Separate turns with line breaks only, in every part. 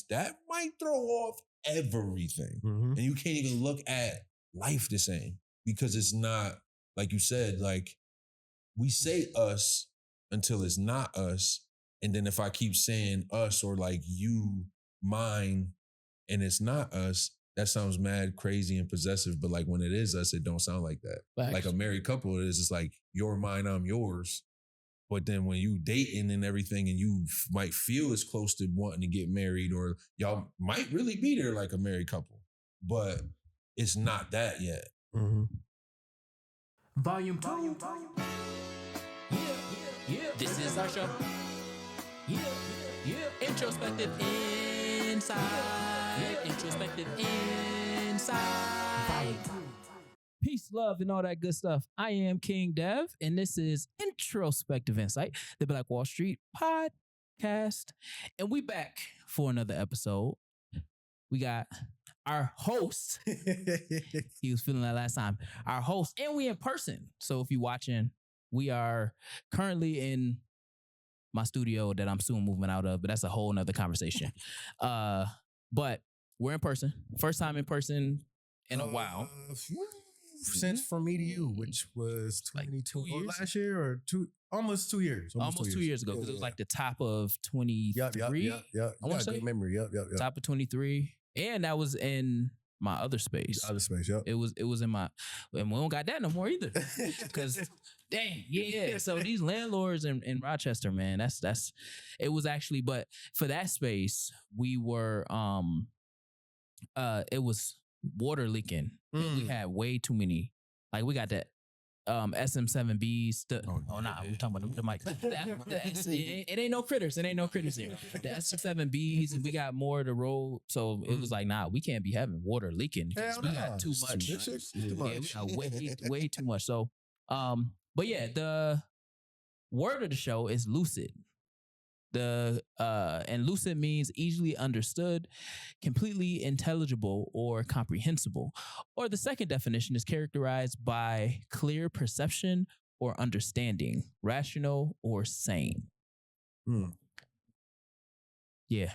that might throw off everything. And you can't even look at life the same because it's not, like you said, like we say us until it's not us. And then if I keep saying us or like you, mine, and it's not us, that sounds mad, crazy, and possessive. But like when it is us, it don't sound like that.
Facts.
Like a married couple, it is just like you're mine, I'm yours. But then when you dating and everything, and you might feel as close to wanting to get married, or y'all might really be there like a married couple, but it's not that yet.
Volume 2. Yeah. This is our show. Yeah. Introspective inside. Introspective inside. Peace, love, and all that good stuff. I am King Dev, and this is Introspective Insight, the Black Wall Street podcast. And we back for another episode. We got our host. He was feeling that last time. Our host, and we in person. So if you're watching, we are currently in my studio that I'm soon moving out of, but that's a whole nother conversation. But we're in person. First time in person in a while.
Since From Me to You, which was 22
years?
last year or almost 2 years.
Almost 2 years ago, because it was like the top of 23.
Yep. I want to say good memory. Yep.
Top of 23. And that was in my other space.
Yep.
It was in my, and we don't got that no more either. Because dang, yeah. So these landlords in Rochester, man, that's it was actually, but for that space, we were it was water leaking. We had way too many. Like we got that SM7Bs. We're talking about the mic. It ain't no critters. It ain't no critters here. The SM7Bs, and we got more to roll. So it was like, nah, we can't be having water leaking because we got too much. We got way too much. So, but yeah, the word of the show is lucid. And lucid means easily understood, completely intelligible, or comprehensible. Or the second definition is characterized by clear perception or understanding, rational or sane. Yeah.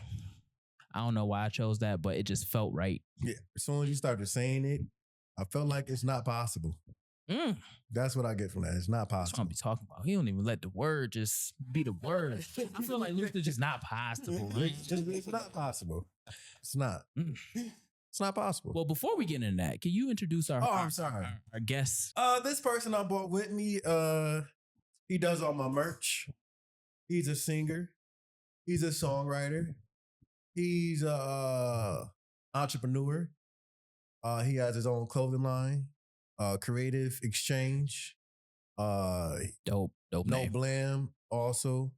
I don't know why I chose that, but it just felt right.
Yeah. As soon as you started saying it, I felt like it's not possible. That's what I get from that. It's not possible.
That's what I'm be talking about. He don't even let the word just be the word. I feel like lucid just not possible.
It's not possible. It's not. It's not possible.
Well, before we get into that, can you introduce our guests?
This person I brought with me, he does all my merch. He's a singer. He's a songwriter. He's a entrepreneur. He has his own clothing line. Creative Exchange.
Dope
No
name.
Blam also.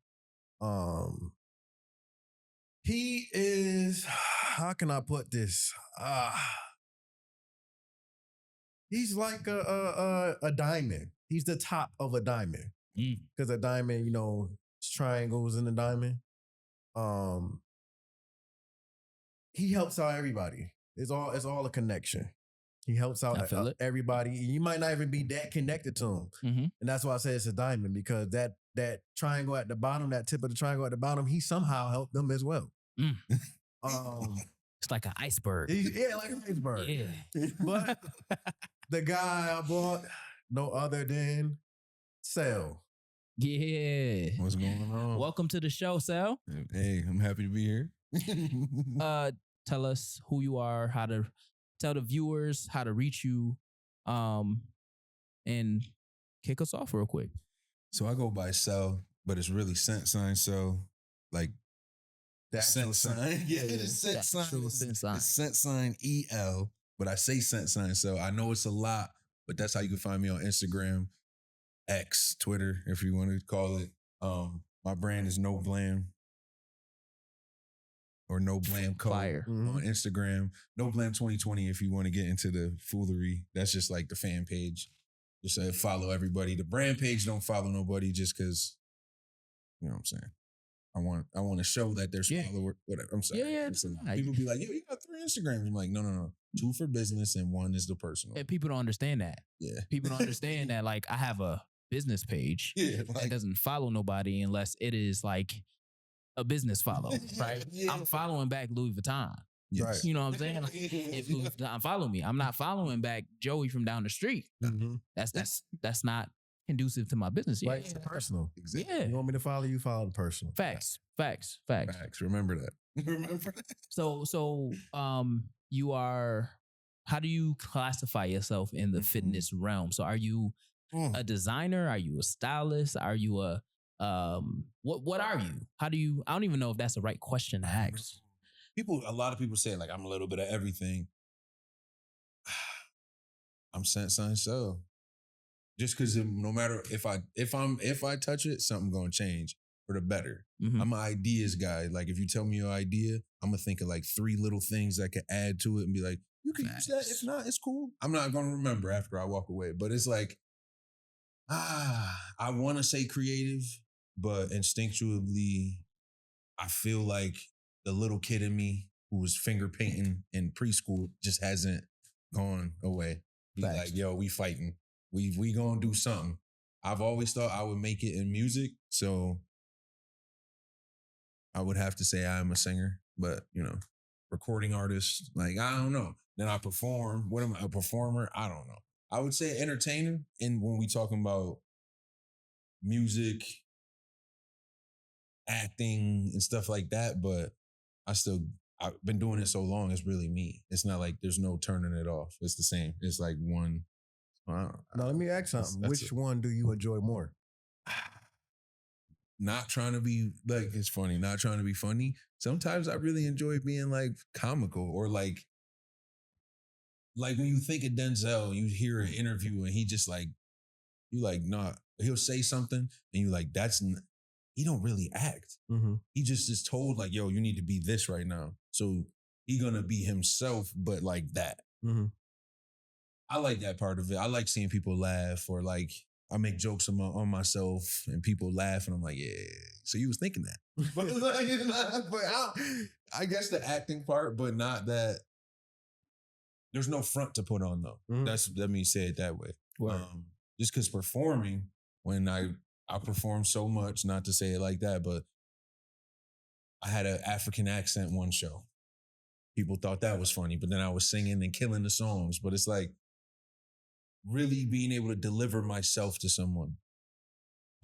He is, how can I put this? He's like a diamond. He's the top of a diamond. Because a diamond, it's triangles in a diamond. He helps out everybody. It's all a connection. He helps out everybody. You might not even be that connected to him. And that's why I say it's a diamond, because that triangle at the bottom, that tip of the triangle at the bottom, he somehow helped them as well.
It's like an iceberg.
Like an iceberg. Yeah. But the guy I bought, no other than Cel.
Yeah.
What's going on?
Welcome to the show, Cel.
Hey, I'm happy to be here.
Tell us who you are, how to tell the viewers how to reach you, and kick us off real quick.
So I go by Cel, but it's really CentSignCel, like
the
CentSign. Yeah, it's CentSign. It's CentSign EL, but I say CentSignCel. I know it's a lot, but that's how you can find me on Instagram, X, Twitter, if you want to call it. My brand is No Blam. Or No Blam Code on Instagram. No Blam 2020 if you want to get into the foolery. That's just like the fan page. Just follow everybody. The brand page don't follow nobody just because, you know what I'm saying? I want to show that there's followers. Whatever. I'm sorry.
Yeah.
People be like, yo, you got 3 Instagrams. I'm like, no. 2 for business and 1 is the personal.
And people don't understand that.
Yeah.
People don't understand that, like, I have a business page
that
doesn't follow nobody unless it is like a business follow, right?
Yeah.
I'm following back Louis Vuitton.
Yes.
Right.
You know what I'm saying? Like, if Louis Vuitton follow me, I'm not following back Joey from down the street.
Mhm.
That's not conducive to my business.
Right. It's personal.
Exactly.
Yeah.
You want me to follow you? Follow the personal.
Facts.
Remember that. Remember that.
So you are, how do you classify yourself in the fitness realm? So are you a designer? Are you a stylist? Are you a what are you? How do you, I don't even know if that's the right question to ask.
A lot of people say like I'm a little bit of everything. I'm CentSignCel. Just because no matter if I touch it, something gonna change for the better.
Mhm.
I'm an ideas guy. Like if you tell me your idea, I'm gonna think of like 3 little things that could add to it and be like, you can use that. If not, it's cool. I'm not gonna remember after I walk away. But it's like, I want to say creative, but instinctually, I feel like the little kid in me who was finger painting in preschool just hasn't gone away. Be
Facts.
like, yo, we fighting. We gonna do something. I've always thought I would make it in music, so I would have to say I'm a singer, but recording artist, like I don't know. Then I perform. What am I, a performer? I don't know. I would say entertainer, and when we talking about music, acting, and stuff like that, but I've been doing it so long, it's really me. It's not like there's no turning it off. It's the same. It's like one.
Now let me ask something. Which one do you enjoy more?
Not trying to be like, it's funny, not trying to be funny. Sometimes I really enjoy being like comical or like when you think of Denzel, you hear an interview and he just like, you like, nah, he'll say something and you like, he don't really act.
Mm-hmm.
He just is told like, yo, you need to be this right now. So he gonna be himself, but like that.
Mm-hmm.
I like that part of it. I like seeing people laugh or like I make jokes on myself and people laugh and I'm like, yeah. So you was thinking that. But I guess the acting part, but not that. There's no front to put on though.
Mm-hmm.
Let me say it that way.
Right.
Just because performing, when I perform so much, not to say it like that, but I had an African accent one show. People thought that was funny, but then I was singing and killing the songs. But it's like really being able to deliver myself to someone.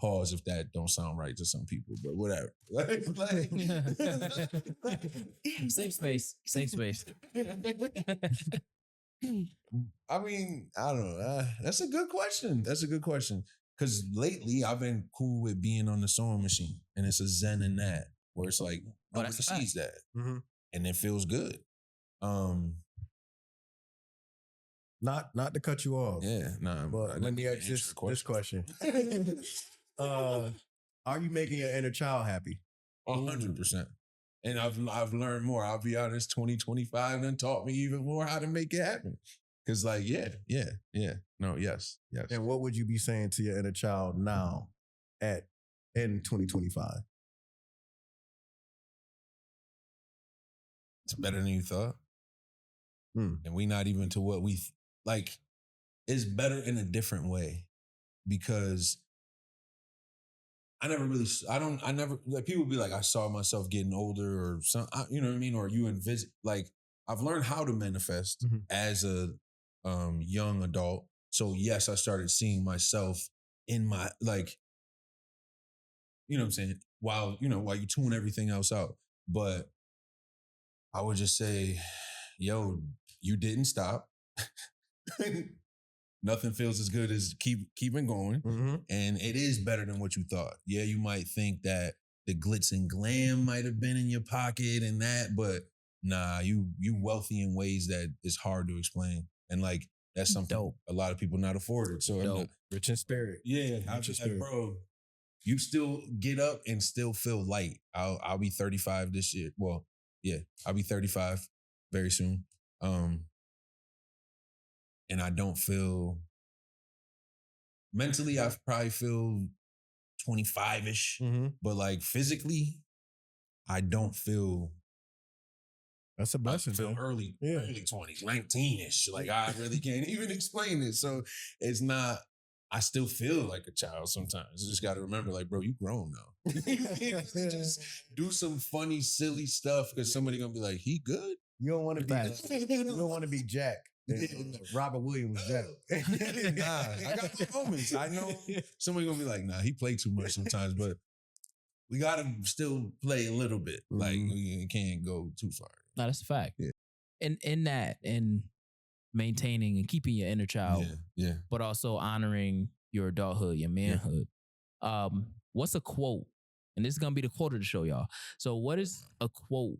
Pause if that don't sound right to some people, but whatever.
Safe space.
I mean, I don't know. That's a good question. Because lately I've been cool with being on the sewing machine, and it's a zen in that, where it's like nobody sees that, and it feels good.
Not to cut you off.
Yeah, nah.
But let me ask this question. Are you making your inner child happy?
100%. And I've learned more. I'll be honest, 2025 and taught me even more how to make it happen. Cause like, yeah. No, yes.
And what would you be saying to your inner child now in 2025?
It's better than you thought. And we not even to what we like. It's better in a different way because I never, like people be like, I saw myself getting older or something, you know what I mean? Or you envision, like I've learned how to manifest as a young adult. So yes, I started seeing myself in my, like, you know what I'm saying? While you tune everything else out. But I would just say, yo, you didn't stop. Nothing feels as good as keeping going. And it is better than what you thought. Yeah, you might think that the glitz and glam might have been in your pocket and that, but nah, you wealthy in ways that is hard to explain. And like, that's something a lot of people not afforded. So
rich in spirit.
Yeah, I'm just like, bro, you still get up and still feel light. I'll be 35 this year. Well, yeah, I'll be 35 very soon. And I don't feel mentally, I probably feel 25-ish, but like physically, I don't feel.
That's a blessing.
I feel early 20s, 19-ish. Like I really can't even explain it. So it's not I still feel like a child sometimes. You just got to remember, like, bro, you grown now. Just do some funny, silly stuff because somebody gonna be like, he good?
You don't want to be. You don't want to be Jack. Robert Williams Jack.
Nah, I got my moments. I know somebody gonna be like, nah, he played too much sometimes, but we gotta still play a little bit. Like we can't go too far.
No, that's a fact.
Yeah.
And in that, and maintaining and keeping your inner child,
Yeah.
but also honoring your adulthood, your manhood. What's a quote? And this is gonna be the quote of the show, y'all. So, what is a quote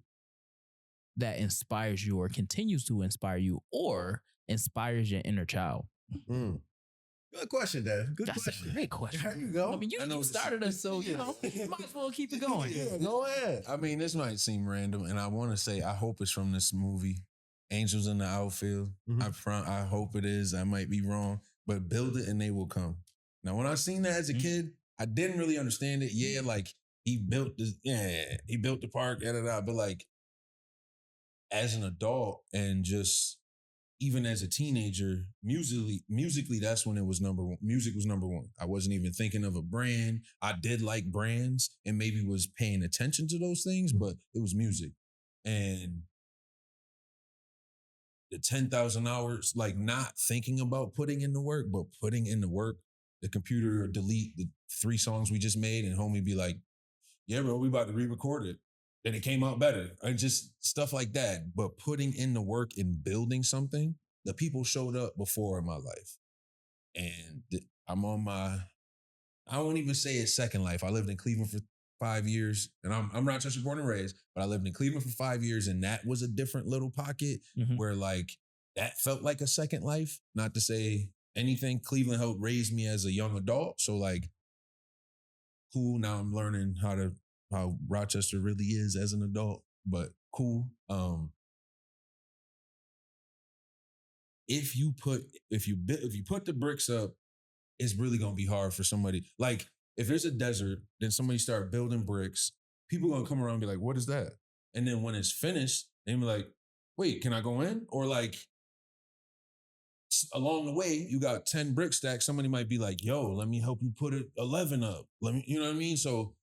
that inspires you, or continues to inspire you, or inspires your inner child?
Good question, Dad. Good
That's
question.
a great question.
There you go.
I mean, you started us, so you know, you might as well keep it going.
Yeah, go ahead.
I mean, this might seem random, and I want to say I hope it's from this movie, Angels in the Outfield. I hope it is. I might be wrong, but build it and they will come. Now, when I seen that as a kid, I didn't really understand it. Yeah, like he built the park, but like as an adult and just even as a teenager, musically, that's when it was number one. Music was number one. I wasn't even thinking of a brand. I did like brands and maybe was paying attention to those things, but it was music. And the 10,000 hours, like not thinking about putting in the work, but putting in the work, the computer delete the 3 songs we just made and homie be like, yeah, bro, we about to re-record it. Then it came out better. And just stuff like that. But putting in the work and building something, the people showed up before in my life. And I'm on I won't even say it's second life. I lived in Cleveland for 5 years, and I'm Rochester born and raised, but I lived in Cleveland for 5 years, and that was a different little pocket where like that felt like a second life. Not to say anything. Cleveland helped raise me as a young adult. So like, cool. Now I'm learning how Rochester really is as an adult, but cool. If you put the bricks up, it's really gonna be hard for somebody. Like if there's a desert, then somebody start building bricks, people gonna come around and be like, what is that? And then when it's finished, they be like, wait, can I go in? Or like along the way, you got 10 brick stacks. Somebody might be like, yo, let me help you put 11 up. You know what I mean? So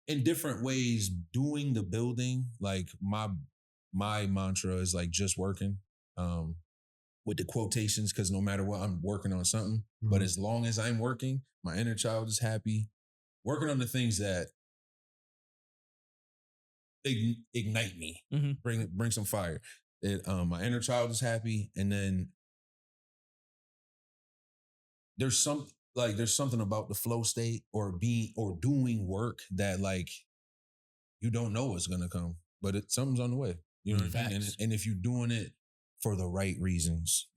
in different ways, doing the building, like my mantra is like just working with the quotations, because no matter what, I'm working on something. But as long as I'm working, my inner child is happy. Working on the things that ignite me, bring some fire. My inner child is happy, and then there's something about the flow state or doing work that like you don't know what's gonna come, but something's on the way. You know what I mean? And if you're doing it for the right reasons,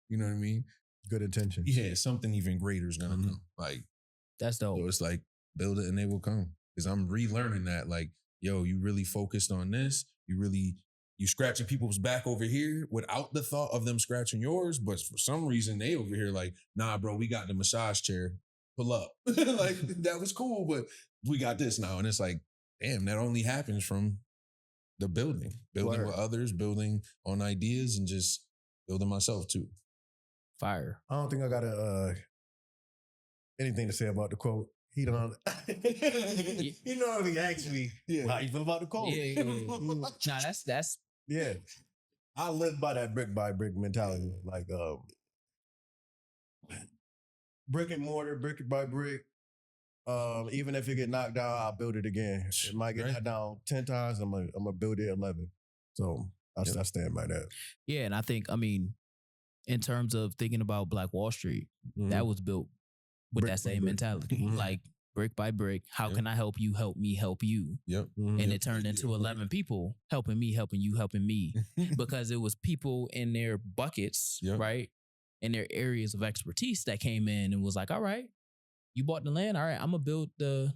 you know what I mean?
Good intentions.
Yeah, something even greater is gonna come. Like
that's dope.
So it's like build it and they will come. Because I'm relearning that. Like, yo, you really focused on this. You scratching people's back over here without the thought of them scratching yours, but for some reason they over here like, nah, bro, we got the massage chair. Pull up. Like that was cool, but we got this now. And it's like, damn, that only happens from the building with others, building on ideas, and just building myself too.
Fire.
I don't think I got anything to say about the quote. He don't. He normally asks me how you feel about the quote.
Yeah. Nah, that's.
Yeah, I live by that brick by brick mentality. Like brick and mortar, brick by brick. Even if it get knocked down, I'll build it again. It might get knocked down 10 times. I'm gonna build it 11. So I stand by that.
Yeah, and I think, I mean, in terms of thinking about Black Wall Street, that was built with
Brick
that same mentality. Like brick by brick, how can I help you help me help you? And it turned into 11 people helping me, helping you, helping me. Because it was people in their buckets, right? In their areas of expertise that came in and was like, all right, you bought the land. All right, I'm gonna build the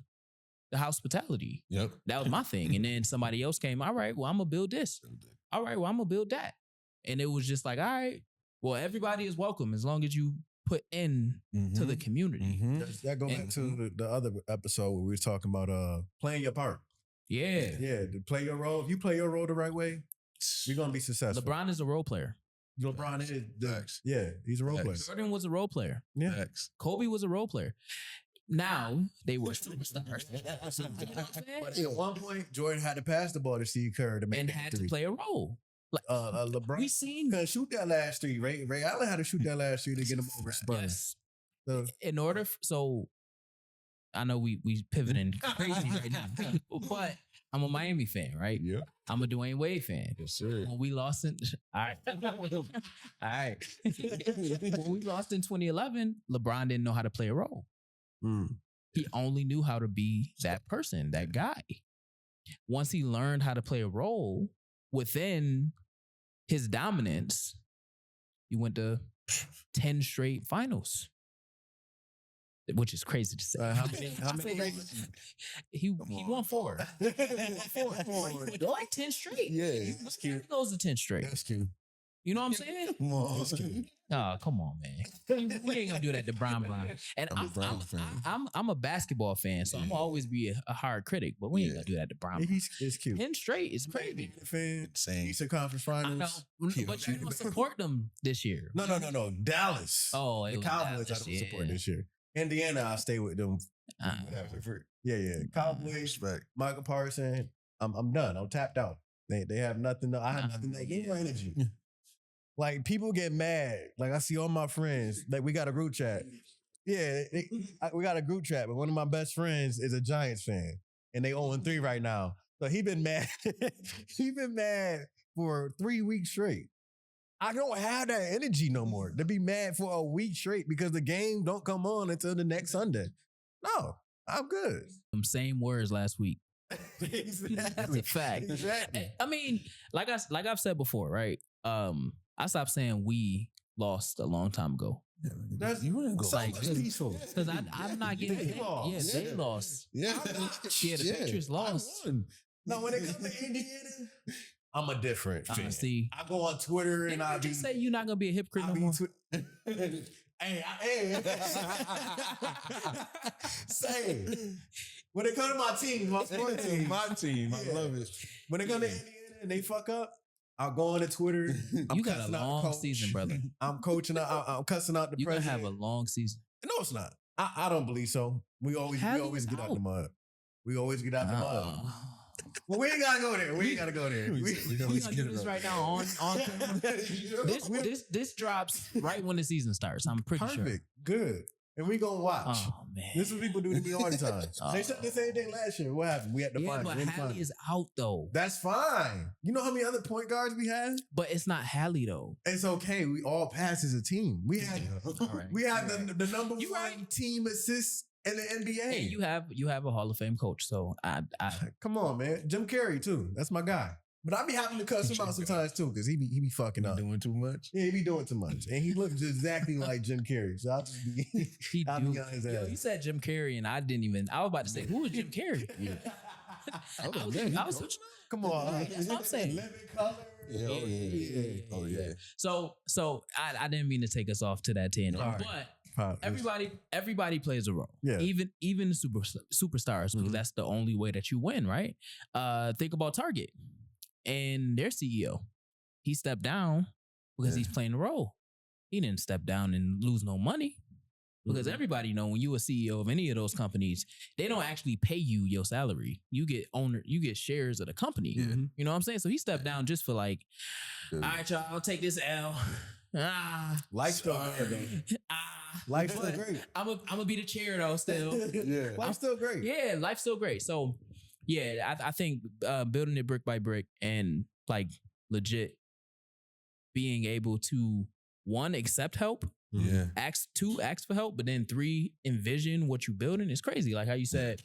hospitality. That was my thing. And then somebody else came, all right, well, I'm gonna build this. All right, well, I'm gonna build that. And it was just like, all right, well, everybody is welcome as long as you put in to the community.
That go back to the other episode where we were talking about playing your part. Yeah, to play your role. If you play your role the right way, you're gonna be successful.
LeBron is a role player.
LeBron is
Facts.
he's a role player.
Facts.
Jordan was a role player.
Yeah.
Facts.
Kobe was a role player. Now they were superstars. You know what I'm saying?
But at one point, Jordan had to pass the ball to Steve Kerr to make
And
that
had to
three.
play a role. Like,
LeBron
we seen
couldn't shoot that last three. Ray Allen had to shoot that last three to get him over Spurs.
yes.
So,
In order, so I know we pivoting crazy right now, but I'm a Miami fan, right?
Yeah.
I'm a Dwayne Wade fan.
Yes, sir.
When we lost in, all right, all right. When we lost in 2011, LeBron didn't know how to play a role. He only knew how to be that person, that guy. Once he learned how to play a role within his dominance, he went to 10 straight finals, which is crazy to say.
how many?
He won 4. He went like 10 straight.
Yeah, that's
He
cute.
goes to 10 straight.
That's cute.
You know what I'm saying?
Come on, that's cute.
Oh, come on, man. We ain't gonna do that to Bron. And
I'm a Brown fan.
I'm a basketball fan, so I'm gonna always be a hard critic, but we ain't gonna do that to Bron.
It's cute.
10 straight is crazy.
Fan,
Same.
Eastern Conference
I know,
Finals.
but you don't support them this year.
No. Dallas.
Oh, it
the
was
Cowboys
Dallas,
I don't support
yeah.
this year. Indiana, I stay with them. Yeah. Cowboys,
Respect.
Michael Parsons. I'm done. I'm tapped out. They have nothing. I have nothing. They get energy. Like people get mad. Like I see all my friends. Like we got a group chat. Yeah, we got a group chat. But one of my best friends is a Giants fan, and they 0-3 right now. So he been mad. He been mad for 3 weeks straight. I don't have that energy no more to be mad for a week straight because the game don't come on until the next Sunday. No, I'm good.
Them same words last week.
Exactly.
That's a fact.
Exactly.
I mean, like I've said before, right? I stopped saying we lost a long time ago.
You wouldn't go
So
like-
much peaceful.
Because I'm not getting
They lost.
they lost.
Yeah.
Yeah, the Patriots lost.
No, when it comes to Indiana, I'm a different fan.
See,
I go on Twitter and I
did
be
you say you're not gonna be a hypocrite
I
no
be
more?
hey. Say when it comes to my team, my sports team,
My team. I love it.
when it comes to Indiana and they fuck up, I'll go on to Twitter. I'm
You got a
cussing out the
long
coach.
season, brother.
I'm coaching. I'm cussing out the
You gonna
president.
have a long season.
No, it's not. I don't believe so. We always
Hallie
get out
out.
the mud. We always get out the mud.
Uh,
Well, we ain't gotta go there. We ain't gotta go there.
We
we
always
gonna
get
do
it
this
right.
right now on camera. This drops right when the season starts. I'm pretty sure.
Perfect. Good. And we gonna watch.
Oh man.
This is what people do to me all the time. They said the same thing last year. What happened? We had to
Yeah,
find
but
it.
Hallie is out though.
That's fine. You know how many other point guards we have?
But it's not Hallie though.
It's okay. We all pass as a team. We had
All right.
we had the number
You
one
right.
team assists in the NBA.
Hey, you have a Hall of Fame coach, so I
Come on, man. Jim Carrey too. That's my guy. But I be having to cuss him out sometimes too, because he be fucking up.
Doing too much.
Yeah, he be doing too much. And he looks exactly like Jim Carrey. So I'll just be
he
I'll
do.
be on his
Yo,
ass.
you said Jim Carrey, and I didn't even. I was about to say, who is Jim Carrey? I was-
Come on.
That's what I'm saying.
Living color.
Yeah, oh yeah.
So I didn't mean to take us off to that tangent,
All right.
but everybody plays a role.
Yeah.
Even the superstars, because that's the only way that you win, right? Think about Target and their CEO. He stepped down because he's playing a role. He didn't step down and lose no money. Because everybody know when you a CEO of any of those companies, they don't actually pay you your salary. You get shares of the company.
Yeah.
You know what I'm saying? So he stepped down just for like,
Good.
all right, y'all, I'll take this L.
Life's still good, though. Life's still
but
great.
I'm gonna be the chair though. Still,
Yeah.
Life's still great.
yeah, life's still great. So, yeah, I think building it brick by brick and like legit being able to one accept help,
Yeah.
ask for help, but then 3 envision what you building is crazy. Like how you said,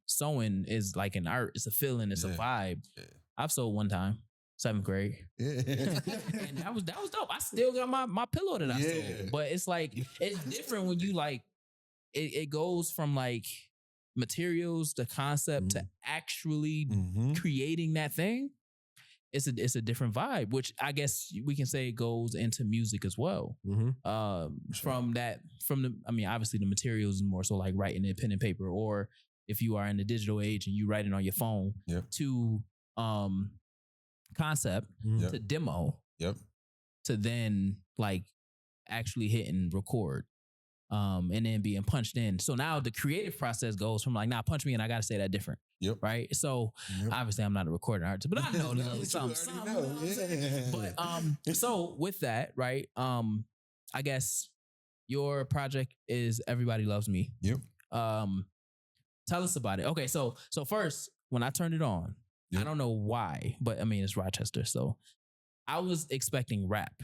sewing is like an art. It's a feeling. It's a
Yeah.
vibe.
Yeah.
I've sewed one time, 7th grade.
Yeah.
And that was dope. I still got my pillow that I
Yeah.
sold. But it's like it's different when you like it goes from like materials to concept to actually creating that thing. It's a different vibe, which I guess we can say goes into music as well. Obviously the materials is more so like writing in pen and paper, or if you are in the digital age and you write it on your phone,
Yep.
to concept
Yep.
to demo.
Yep.
to then like actually hit and record. And then being punched in. So now the creative process goes from like, nah, punch me and I gotta say that different.
Yep.
Right. So obviously I'm not a recording artist, but I know something. But so with that, right? I guess your project is Everybody Loves Me.
Yep.
Tell us about it. Okay, so first, when I turned it on, I don't know why, but I mean it's Rochester, so I was expecting rap.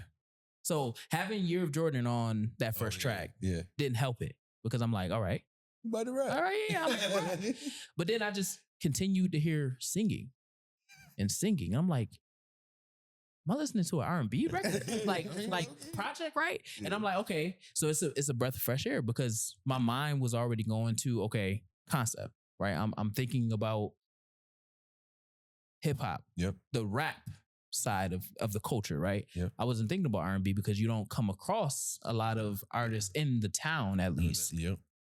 So having Year of Jordan on that first track didn't help it because I'm like, all right.
You about to rap.
All right, yeah. But then I just continued to hear singing. I'm like, am I listening to an R&B record? like project, right? And I'm like, okay. So it's a breath of fresh air because my mind was already going to, okay, concept, right? I'm thinking about hip hop.
Yep.
The rap side of the culture, right?
Yep.
I wasn't thinking about R&B because you don't come across a lot of artists in the town, at least,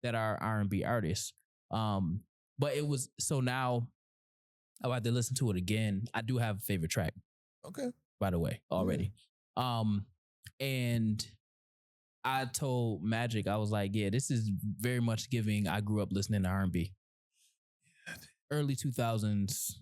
that are R&B artists. But it was, so now I had to listen to it again. I do have a favorite track.
Okay.
By the way, already. And I told Magic, I was like, yeah, this is very much giving, I grew up listening to R&B. Early 2000s.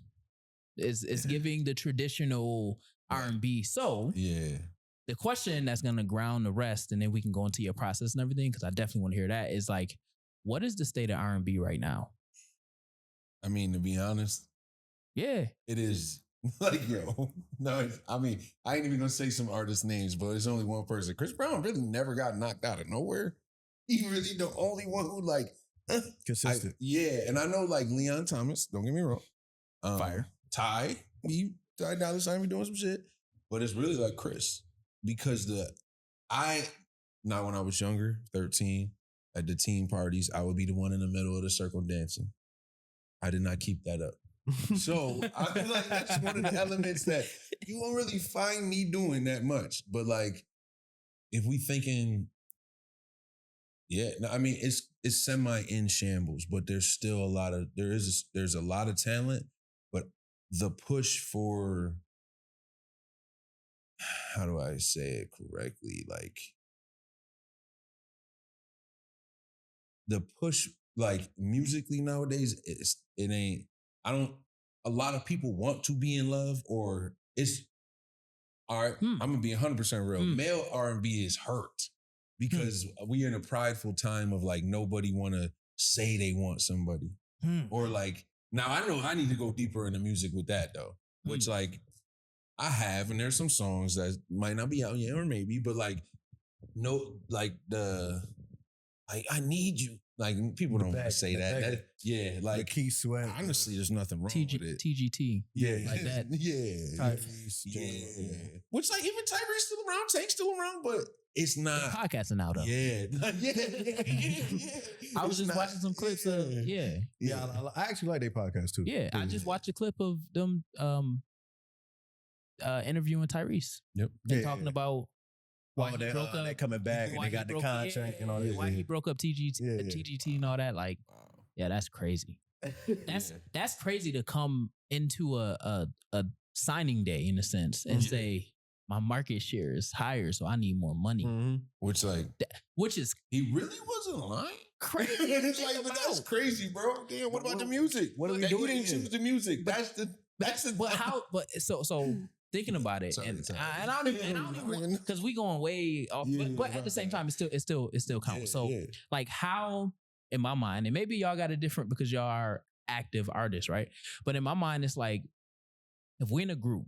It's giving the traditional R&B. So the question that's going to ground the rest, and then we can go into your process and everything, because I definitely want to hear that, is like, what is the state of R&B right now?
I mean, to be honest, it is like, yo, no, I mean, I ain't even going to say some artist names, but it's only one person. Chris Brown really never got knocked out of nowhere. He really the only one who like,
consistent.
And I know like Leon Thomas, don't get me wrong.
Fire.
Ty Dolla $ign be doing some shit, but it's really like Chris because not when I was younger, 13, at the teen parties, I would be the one in the middle of the circle dancing. I did not keep that up. So I feel like that's one of the elements that you won't really find me doing that much. But like, if we thinking, I mean, it's semi in shambles, but there's still there's a lot of talent, but the push for, how do I say it correctly? Like the push, like musically nowadays, it ain't, a lot of people want to be in love, or it's, all right, I'm gonna be 100% real. Male R&B is hurt because we in a prideful time of like, nobody wanna say they want somebody. Or like, now I know I need to go deeper into music with that though, which like I have, and there's some songs that might not be out yet or maybe, but like, no, like I need you. Like people don't say that. Like
the Key Sweat.
Honestly, there's nothing wrong with it.
TGT. Like that.
Which like even Tyree's still around, Tank's still around, but it's not.
The podcasting now though. I was just watching some clips of
I actually like their podcast too.
Yeah, I just watched a clip of them interviewing Tyrese.
Yep.
And talking about why he broke up.
They coming back and they got the contract and all that.
Why he broke up TGT and all that. Like, yeah, that's crazy. That's crazy to come into a signing day in a sense and say my market share is higher, so I need more money.
Which is he really wasn't lying.
Crazy.
It's like, but that's crazy, bro. Damn, what about the music?
What are we doing?
You didn't choose the music. That's the.
But how? But so. Thinking about it, and I don't even because we going way off, but at the same time, it still counts. So like how in my mind, and maybe y'all got it different because y'all are active artists, right? But in my mind, it's like if we're in a group,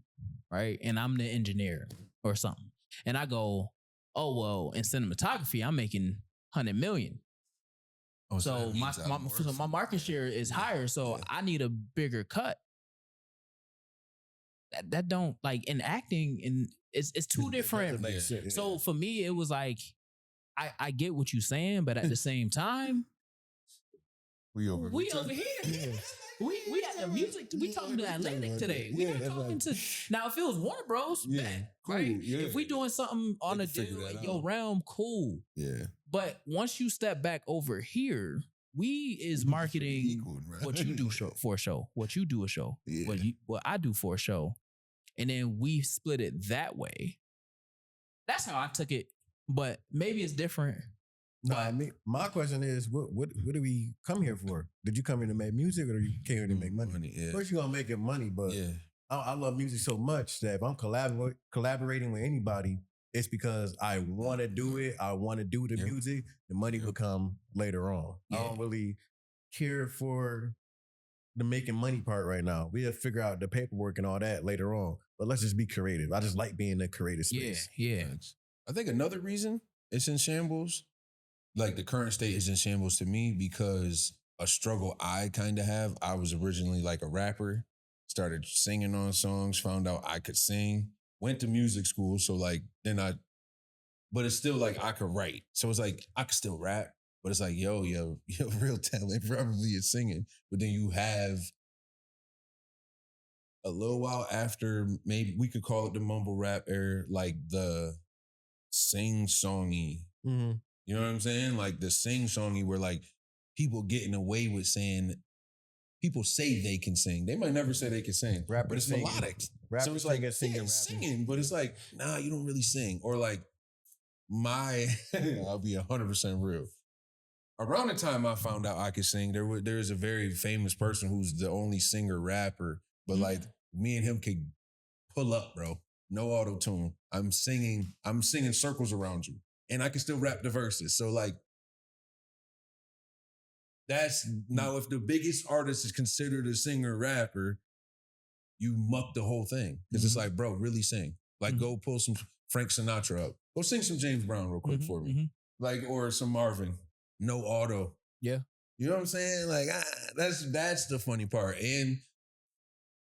right, and I'm the engineer or something, and I go, oh well, in cinematography, I'm making 100 million. Oh, so my market share is higher, so I need a bigger cut. That don't like in acting, and it's two different. So for me, it was like I get what you're saying, but at the same time,
we over
here. We at the music. We talking to Atlantic today. We not talking to now. If it was Warner Bros, cool, right? If we doing something on a deal in your realm, cool.
Yeah.
But once you step back over here, we is marketing what you do for a show, what you do a show, what I do for a show, and then we split it that way. That's how I took it, but maybe it's different.
No, I mean, my question is, what do we come here for? Did you come here to make music, or you came here to make money?
Yeah.
Of course, you're gonna make it money, but
Yeah.
I love music so much that if I'm collaborating with anybody, it's because I want to do it. I want to do the music. The money will come later on. I don't really care for the making money part right now. We'll figure out the paperwork and all that later on. But let's just be creative. I just like being in a creative space.
Yeah.
I think another reason it's in shambles, like the current state is in shambles to me, because a struggle I kind of have. I was originally like a rapper, started singing on songs, found out I could sing, went to music school. So like but it's still like I could write. So it's like I could still rap, but it's like, yo, real talent probably is singing. But then you have a little while after, maybe we could call it the mumble rap era, like the sing-songy.
Mm-hmm.
You know what I'm saying? Like the sing-songy where like people getting away with saying, people say they can sing. They might never say they can sing, but it's melodic. So it's like singing, but it's like, nah, you don't really sing. Or like I'll be 100% real. Around the time I found out I could sing, there is a very famous person who's the only singer rapper, but like me and him could pull up, bro. No auto tune. I'm singing circles around you, and I can still rap the verses. So like, that's now if the biggest artist is considered a singer rapper, you muck the whole thing because it's like, bro, really sing. Like, go pull some Frank Sinatra up. Go sing some James Brown real quick for me. Like, or some Marvin. No auto.
Yeah.
You know what I'm saying? Like, that's the funny part. And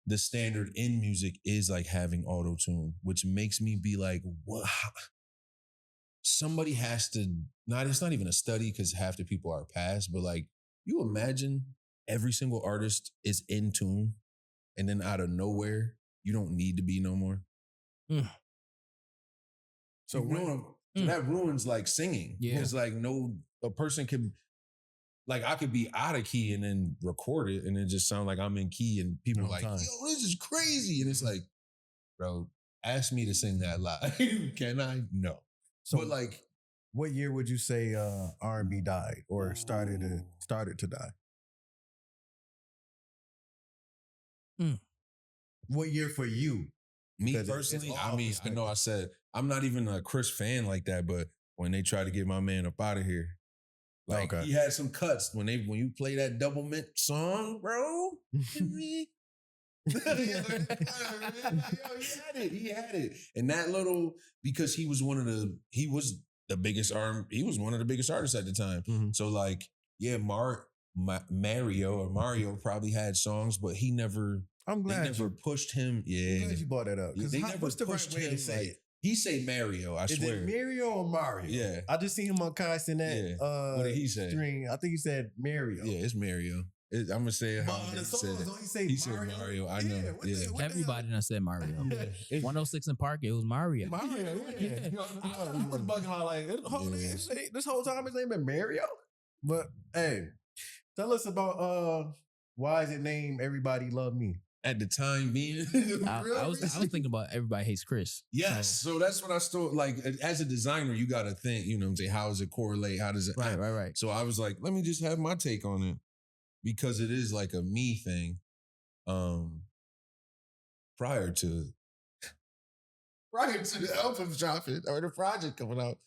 the standard in music is like having auto tune, which makes me be like, what? Somebody has to, it's not even a study because half the people are past, but like, you imagine every single artist is in tune and then out of nowhere, you don't need to be no more. So that ruins like singing.
Yeah.
Because like a person can, like I could be out of key and then record it and it just sound like I'm in key and people are like, yo, this is crazy. And it's like, bro, ask me to sing that live. Can I? No.
So
but like,
what year would you say R&B died or started to die? What year for you?
Me personally, I mean, I know I said I'm not even a Chris fan like that, but when they try to get my man up out of here, like he had some cuts when you play that Double Mint song, bro. He had it. And that little, because he was one of the biggest artists at the time. So like, yeah, Mario probably had songs, but he never.
I'm glad
they never pushed him. Yeah,
I'm glad you brought that up.
They never
what's the
pushed
right way
him.
to say it?
He say Mario. I swear.
Is it Mario or Mario?
Yeah,
I just seen him on constant that.
What did he say?
String. I think he said Mario.
Yeah, it's Mario. I'm gonna say it how
the song don't
he said Mario. I know.
Everybody done said Mario. 106 in Park, it was Mario.
Mario. Yeah. I was bugging out like this whole time his name been Mario. But hey, tell us about why is it named Everybody Love Me?
At the time being,
I was thinking about Everybody Hates Chris.
Yes, so that's what I still like. As a designer, you got to think. You know, what I'm saying, how does it correlate? How does it?
Right.
So I was like, let me just have my take on it because it is like a me thing. Prior to the album dropping or the project coming out,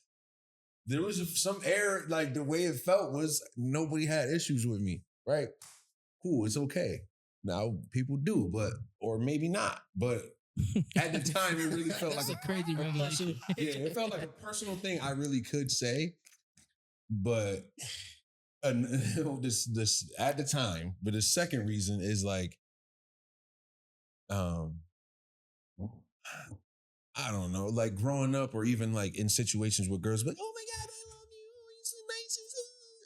there was some error. Like the way it felt was nobody had issues with me. Right? Cool. It's okay. Now people do, or maybe not. But at the time, it really felt like
a crazy revelation.
Yeah, it felt like a personal thing I really could say, but this at the time. But the second reason is like, I don't know, like growing up or even like in situations with girls, like, oh my God, I love you, you're so nice,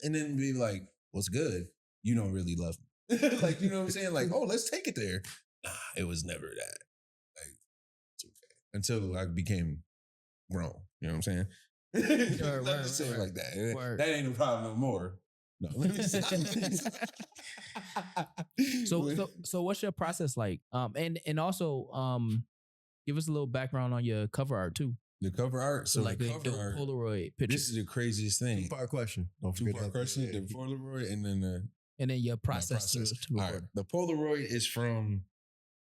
and then be like, what's good? You don't really love me. Like, you know what I'm saying? Like, oh, let's take it there. Nah, it was never that. Like, it's okay. Until I became grown. You know what I'm saying? Right, say it like that. Word. That ain't a problem no more. No.
So what's your process like? And also give us a little background on your cover art too.
The cover art. So
like
the
a
cover art.
Polaroid picture.
This is the craziest thing.
Two-part question. Don't forget
Two-part question. The Polaroid and then the
and then your process.
process. All right. The Polaroid is from,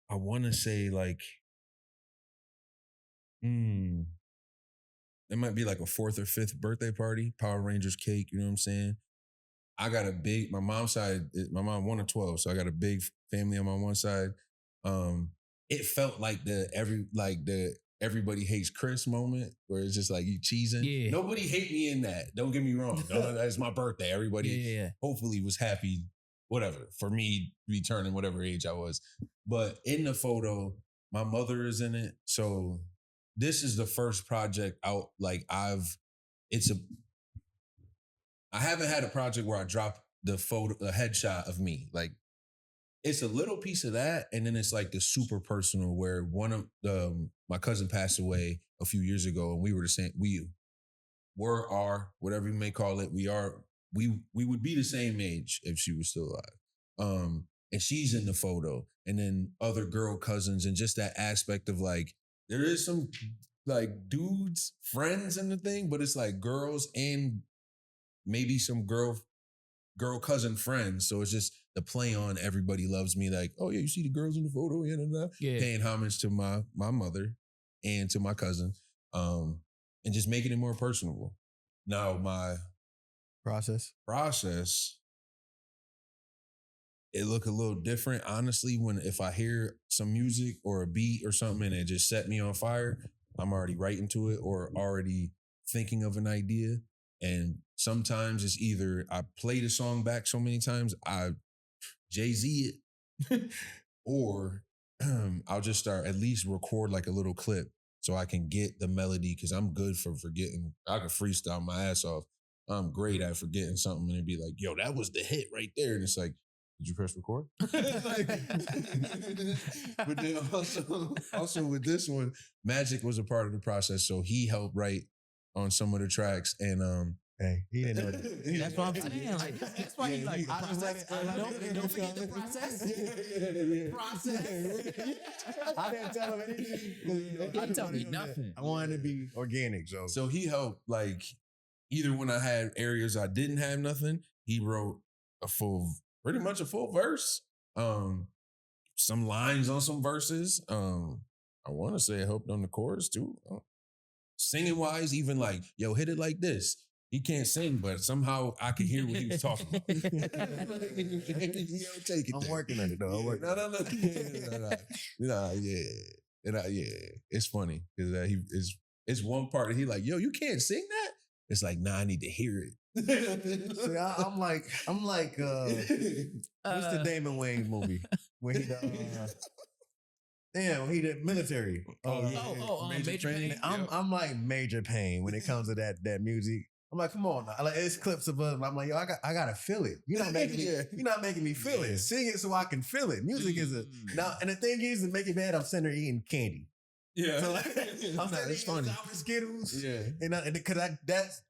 I want to say like, it might be like a 4th or 5th birthday party, Power Rangers cake, you know what I'm saying? I got a big, my mom's side, my mom 1 of 12, so I got a big family on my one side. It felt like the everybody hates Chris moment where it's just like you cheesing.
Yeah.
Nobody hate me in that. Don't get me wrong. It's my birthday. Everybody hopefully was happy, whatever, for me returning whatever age I was. But in the photo, my mother is in it. So this is the first project out. Like I haven't had a project where I drop the headshot of me. Like it's a little piece of that. And then it's like the super personal where one of my cousin passed away a few years ago and we were the same, whatever you may call it. We would be the same age if she was still alive. And she's in the photo and then other girl cousins and just that aspect of like, there is some like dudes, friends in the thing, but it's like girls and maybe some girl cousin friends. So it's just the play on everybody loves me. Like, oh yeah, you see the girls in the photo, paying homage to my mother and to my cousin, and just making it more personable. Now my
process,
it look a little different, honestly. If I hear some music or a beat or something and it just set me on fire, I'm already writing to it or already thinking of an idea. And sometimes it's either I play the song back so many times, I Jay-Z it, or I'll just start at least record like a little clip so I can get the melody because I'm good for forgetting. I can freestyle my ass off. I'm great at forgetting something and it'd be like, yo, that was the hit right there. And it's like, did you press record? But then also with this one, Magic was a part of the process. So he helped write on some of the tracks. And
hey, he didn't know that.
That's what I'm saying. Like, that's why he's like, I just like, don't forget the process. Process.
I didn't tell him anything.
I tell me nothing.
I wanted to be organic,
so he helped. Like either when I had areas I didn't have nothing, he wrote pretty much a full verse. Some lines on some verses. I want to say it helped on the chorus too. Singing wise, even like, yo, hit it like this. He can't sing, but somehow I can hear what he was talking about. Yo, take it.
I'm working on it though.
No. Yeah. It's funny because it's one part that he like, yo, you can't sing that. It's like, nah, I need to hear it.
See, I'm like, what's the Damon Wayans movie when he when he did military?
Major Pain.
I'm like Major Pain when it comes to that music. I'm like, come on, now. Like it's clips of us. I'm like, yo, I gotta feel it. You're not making me feel it. Sing it so I can feel it. Music is now, and the thing is, to make it bad, I'm sitting there eating candy.
Yeah,
so like, I'm
it's funny.
Skittles.
Yeah,
and because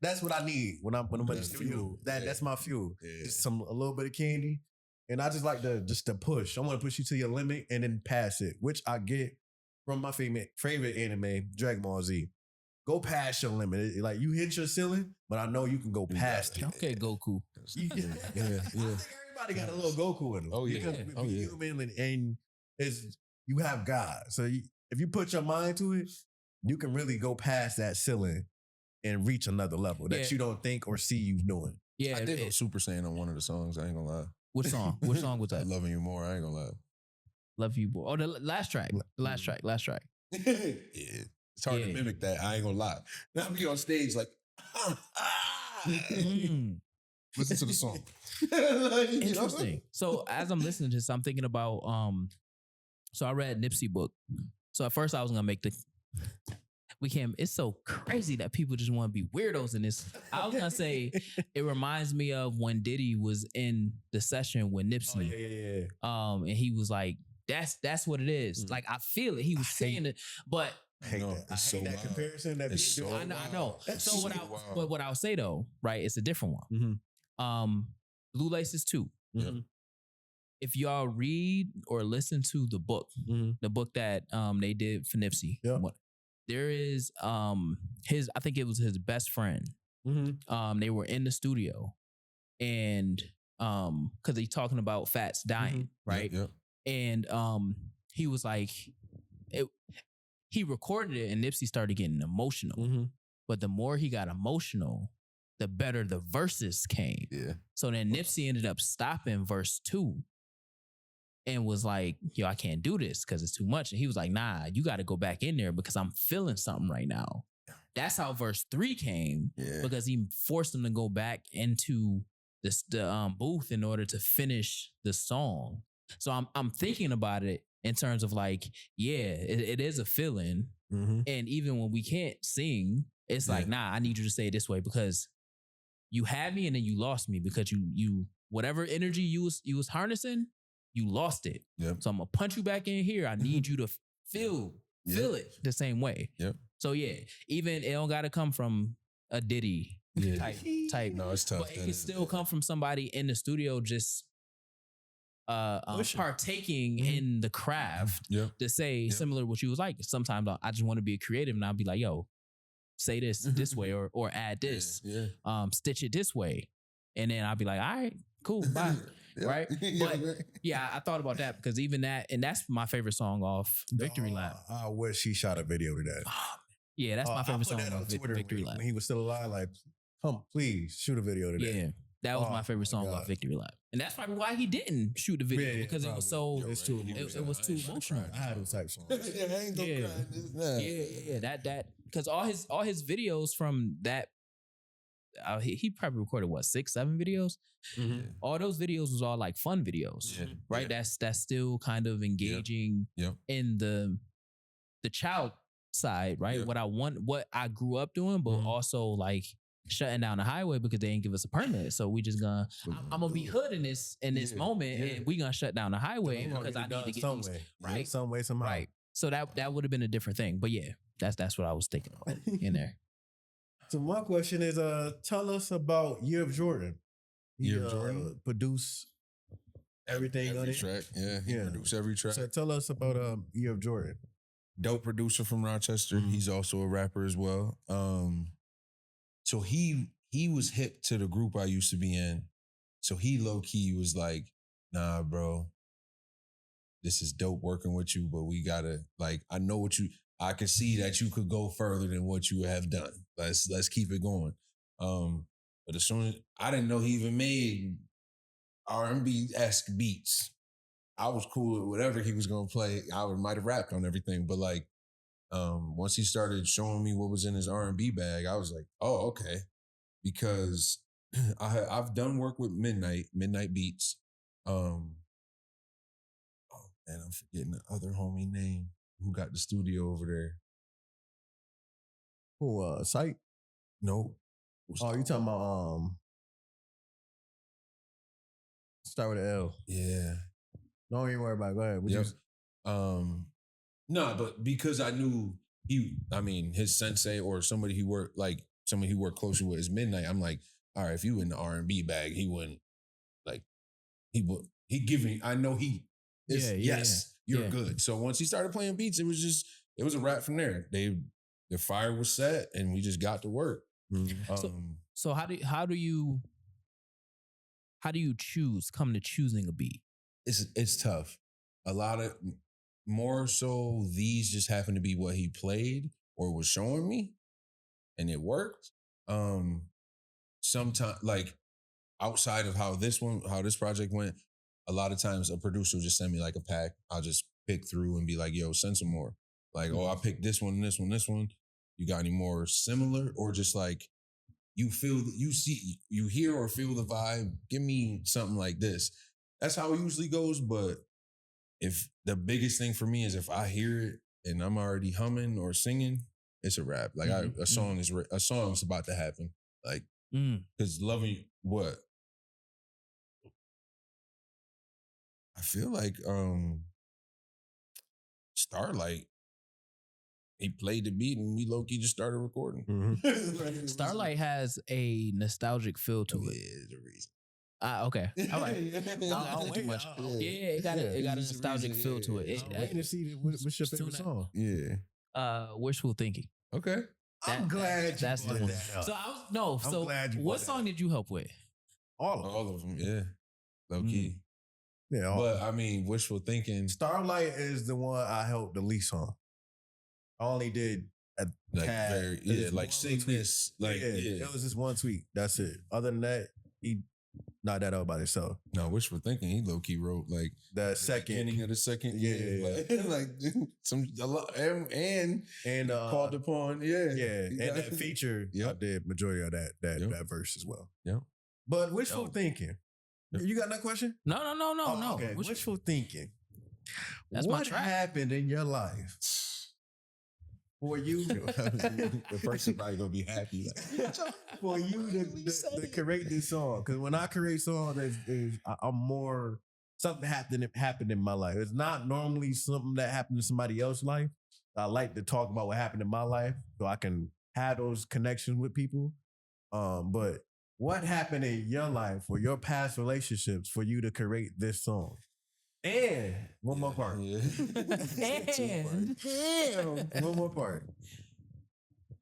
that's what I need when I'm in the studio. That's my fuel. Yeah. Just a little bit of candy, and I just like to push. I want to push you to your limit and then pass it, which I get from my favorite anime, Dragon Ball Z. Go past your limit. Like you hit your ceiling, but I know you can go past it.
Okay, Goku.
Yeah. Everybody got a little Goku in them.
Oh yeah.
Because we're human and you have God. So if you put your mind to it, you can really go past that ceiling and reach another level that you don't think or see you doing.
Yeah,
I did go Super Saiyan on one of the songs. I ain't gonna lie.
What song? What song was that?
Loving You More. I ain't gonna lie.
Love You More. Oh, the last track. Last track.
Yeah. It's hard to mimic that. I ain't gonna lie. Now I'm be on stage like, listen to the song.
Interesting. So as I'm listening to this, I'm thinking about, so I read Nipsey book. So at first I was gonna make it's so crazy that people just want to be weirdos in this. I was gonna say, it reminds me of when Diddy was in the session with Nipsey. And he was like, that's what it is. Like, I feel it. He was saying it, but
I hate that comparison.
I know. So what I'll say though, right? It's a different one. Mm-hmm. Blue Laces 2. Mm-hmm. If y'all read or listen to the book, the book that they did for Nipsey, there is his, I think it was his best friend. They were in the studio, and because he's talking about Fats dying, right?
Yep.
And he was like, he recorded it, and Nipsey started getting emotional. But the more he got emotional, the better the verses came.
Yeah.
So then Nipsey ended up stopping verse 2 and was like, yo, I can't do this because it's too much. And he was like, nah, you got to go back in there because I'm feeling something right now. That's how verse 3 came, because he forced him to go back into the booth in order to finish the song. So I'm thinking about it in terms of like, it is a feeling. And even when we can't sing, it's like, nah, I need you to say it this way because you had me and then you lost me because you whatever energy you was harnessing, you lost it. So I'm gonna punch you back in here. I need you to feel it the same way. So even it don't gotta come from a Diddy type.
No, it's tough.
But it can still come from somebody in the studio just partaking in the craft to say similar to what you was like. Sometimes I just want to be a creative and I'll be like, yo, say this way or add this, stitch it this way. And then I'll be like, all right, cool, bye. Right? But I thought about that because even that, and that's my favorite song off Victory Lap.
I wish he shot a video to that.
That's my favorite song off Victory Lap.
When he was still alive, like, come, please shoot a video to that.
Yeah. That was my favorite song off Victory Lap. And that's probably why he didn't shoot the video because it was so, it was too emotional.
I had those type songs.
That, because all his videos from that, he probably recorded 6-7 videos. All those videos was all like fun videos, right? That's still kind of engaging in the child side, right? What I grew up doing, but also like shutting down the highway because they didn't give us a permit. So we just I'm gonna be hood in this moment, and we gonna shut down the highway because I need to get
some
these,
way,
right?
Some way, somehow.
Right. So that would have been a different thing. But that's what I was thinking about in there.
So my question is, tell us about Year of Jordan.
Year of Jordan
produce everything on
every
it.
track. He produced every track.
So tell us about Year of Jordan.
Dope producer from Rochester. He's also a rapper as well. So he was hip to the group I used to be in. So he low key was like, nah, bro, this is dope working with you, but we gotta, like, I can see that you could go further than what you have done. Let's keep it going. But as soon as I didn't know he even made R&B-esque beats, I was cool with whatever he was gonna play. I might have rapped on everything, but like, once he started showing me what was in his R&B bag, I was like, oh, okay. Because I've done work with Midnight Beats. Oh man, I'm forgetting the other homie name who got the studio over there.
Who, Sight?
No.
Oh, you talking about start with an L.
Yeah.
Don't even worry about it. Go ahead.
No, but because I knew his sensei or somebody he worked closer with is Midnight. I'm like, all right, if you in the R&B bag, he wouldn't like I know you're good. So once he started playing beats, it was a wrap from there. The fire was set and we just got to work.
So how do you come to choosing a beat?
It's tough. A lot of more so these just happen to be what he played or was showing me, and it worked. Sometimes like outside of how this project went, a lot of times a producer will just send me like a pack. I'll just pick through and be like, yo, send some more. Like, I picked this one, this one, this one. You got any more similar? Or just like you hear or feel the vibe, give me something like this. That's how it usually goes. But if the biggest thing for me is if I hear it and I'm already humming or singing, it's a rap. Like a song is about to happen. Like, because loving what? I feel like Starlight, he played the beat and we low-key just started recording.
Starlight has a nostalgic feel to it.
Yeah, the reason.
Okay. All right. I don't too much. It got a nostalgic feel to it.
I'm waiting to see what's your favorite song.
Yeah.
Wishful Thinking.
Okay.
I'm glad
that's
you
the
brought
one.
that up.
So I was no.
I'm
So
glad you
what
brought that
song
up.
did you help with?
All of them, yeah. Low key.
Yeah,
But I mean, wishful thinking.
Starlight is the one I helped the least on. I only did a
Like
tad.
very,
It was
yeah, like
one
sing
tweet.
this. Like, yeah.
It was just one tweet. That's it. Other than that, he knocked that out by himself.
No, wishful thinking, he low key wrote like
The second.
beginning of the second.
Yeah.
Like a lot, and called upon. Yeah.
Yeah. And that feature, I did majority of that verse as well.
Yep.
But wishful thinking.
Yep.
You got that question?
No.
Okay. Wishful thinking.
That's my
what
track.
happened in your life for you?
The person probably gonna be happy. Like,
for you to create this song. Because when I create songs, I'm more something happened in my life. It's not normally something that happened in somebody else's life. I like to talk about what happened in my life so I can have those connections with people. But what happened in your life or your past relationships for you to create this song? And one more part.
Yeah.
One more part.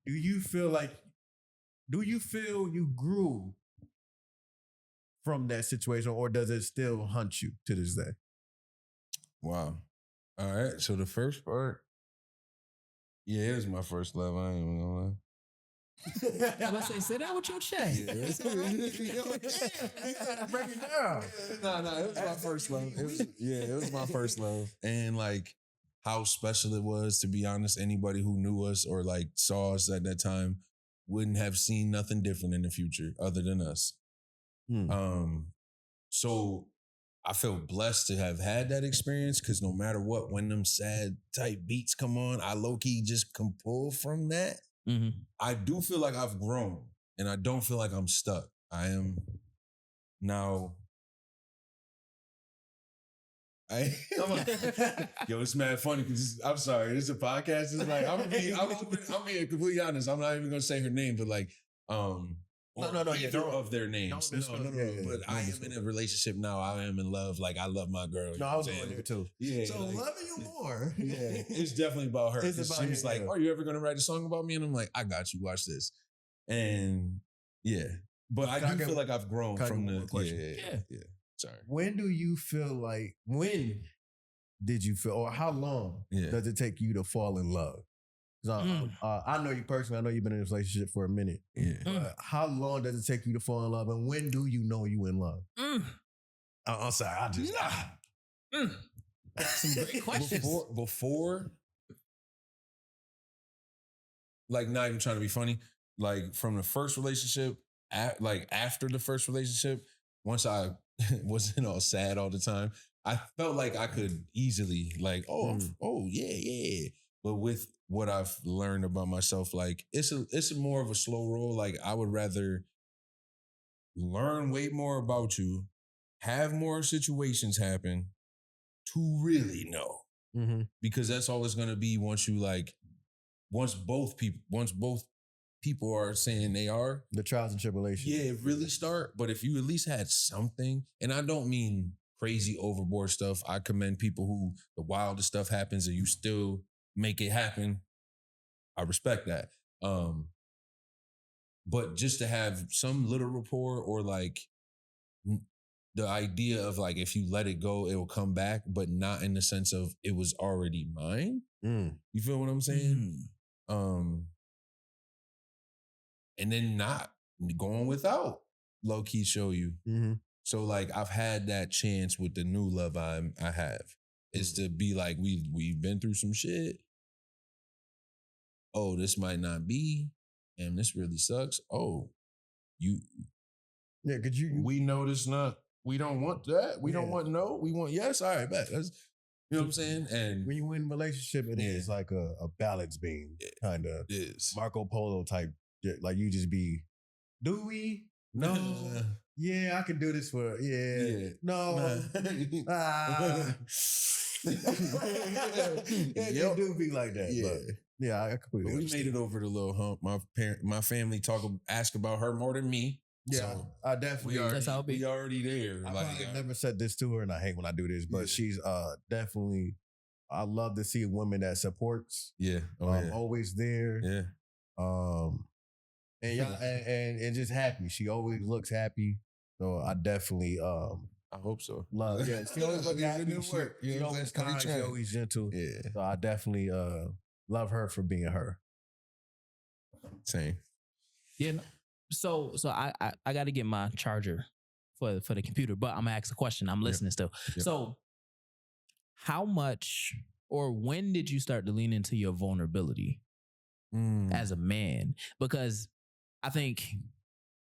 Do you feel you grew from that situation, or does it still hunt you to this day?
Wow. All right. So the first part, yeah, it was my first love. I ain't even gonna lie.
I was gonna say that with your chest.
Break it down.
No, it was my first love. It was my first love. And like how special it was, to be honest, anybody who knew us or like saw us at that time wouldn't have seen nothing different in the future other than us. So I feel blessed to have had that experience, because no matter what, when them sad type beats come on, I low-key just can pull from that.
Mm-hmm.
I do feel like I've grown, and I don't feel like I'm stuck. I am now. Yo, it's mad funny because I'm sorry, this is a podcast. It's like I'm being completely honest. I'm not even gonna say her name, but like either of their names. No. But I am in a relationship now. I am in love. Like I love my girl.
No, I was going there too.
Yeah.
So
like,
loving you more.
Yeah, it's definitely about her.
It's about
she was like, "Are you ever gonna write a song about me?" And I'm like, "I got you. Watch this." And yeah, but I do feel like I've grown from the question. Yeah. Sorry.
When did you feel, or how long does it take you to fall in love? I know you personally. I know you've been in a relationship for a minute.
Yeah.
But how long does it take you to fall in love? And when do you know you in love? I'm sorry. I just...
Some great questions.
Before, like not even trying to be funny, like from the first relationship, after the first relationship, once I wasn't all sad all the time, I felt like I could easily yeah. But with what I've learned about myself, like it's a more of a slow roll. Like I would rather learn way more about you, have more situations happen to really know.
Mm-hmm.
Because that's all it's gonna be once both people are saying they are.
The trials and tribulations.
Yeah, really start. But if you at least had something, and I don't mean crazy overboard stuff. I commend people who the wildest stuff happens and you still make it happen. I respect that. But just to have some little rapport, or like the idea of like, if you let it go, it will come back, but not in the sense of it was already mine. You feel what I'm saying? And then not going without low key show you.
Mm-hmm.
So like I've had that chance with the new love I have, is to be like, we've been through some shit. Oh, this might not be, and this really sucks. Oh, we know this not. We don't want that. We don't want no. We want yes. All right, bet. That's, you know what I'm saying? And
when you in a relationship, it is like a balance beam, kind of.
Is
Marco Polo type. Like you just be, do we? No. Yeah, I can do this for, no. It do be like that.
Yeah.
But yeah, I completely
we
understand.
made it over the little hump. My family ask about her more than me.
Yeah,
so
I definitely.
That's how it be.
We already there.
I never said this to her, and I hate when I do this, but she's definitely I love to see a woman that supports.
Yeah.
Always there.
Yeah.
And just happy. She always looks happy. So I definitely
I hope so.
love. Yeah, she always looks happy. She always kind. She always gentle.
Yeah.
So I definitely love her for being her.
Same.
Yeah. So I got to get my charger for the computer, but I'm gonna ask a question. I'm listening still.
Yep.
So, how much or when did you start to lean into your vulnerability as a man? Because I think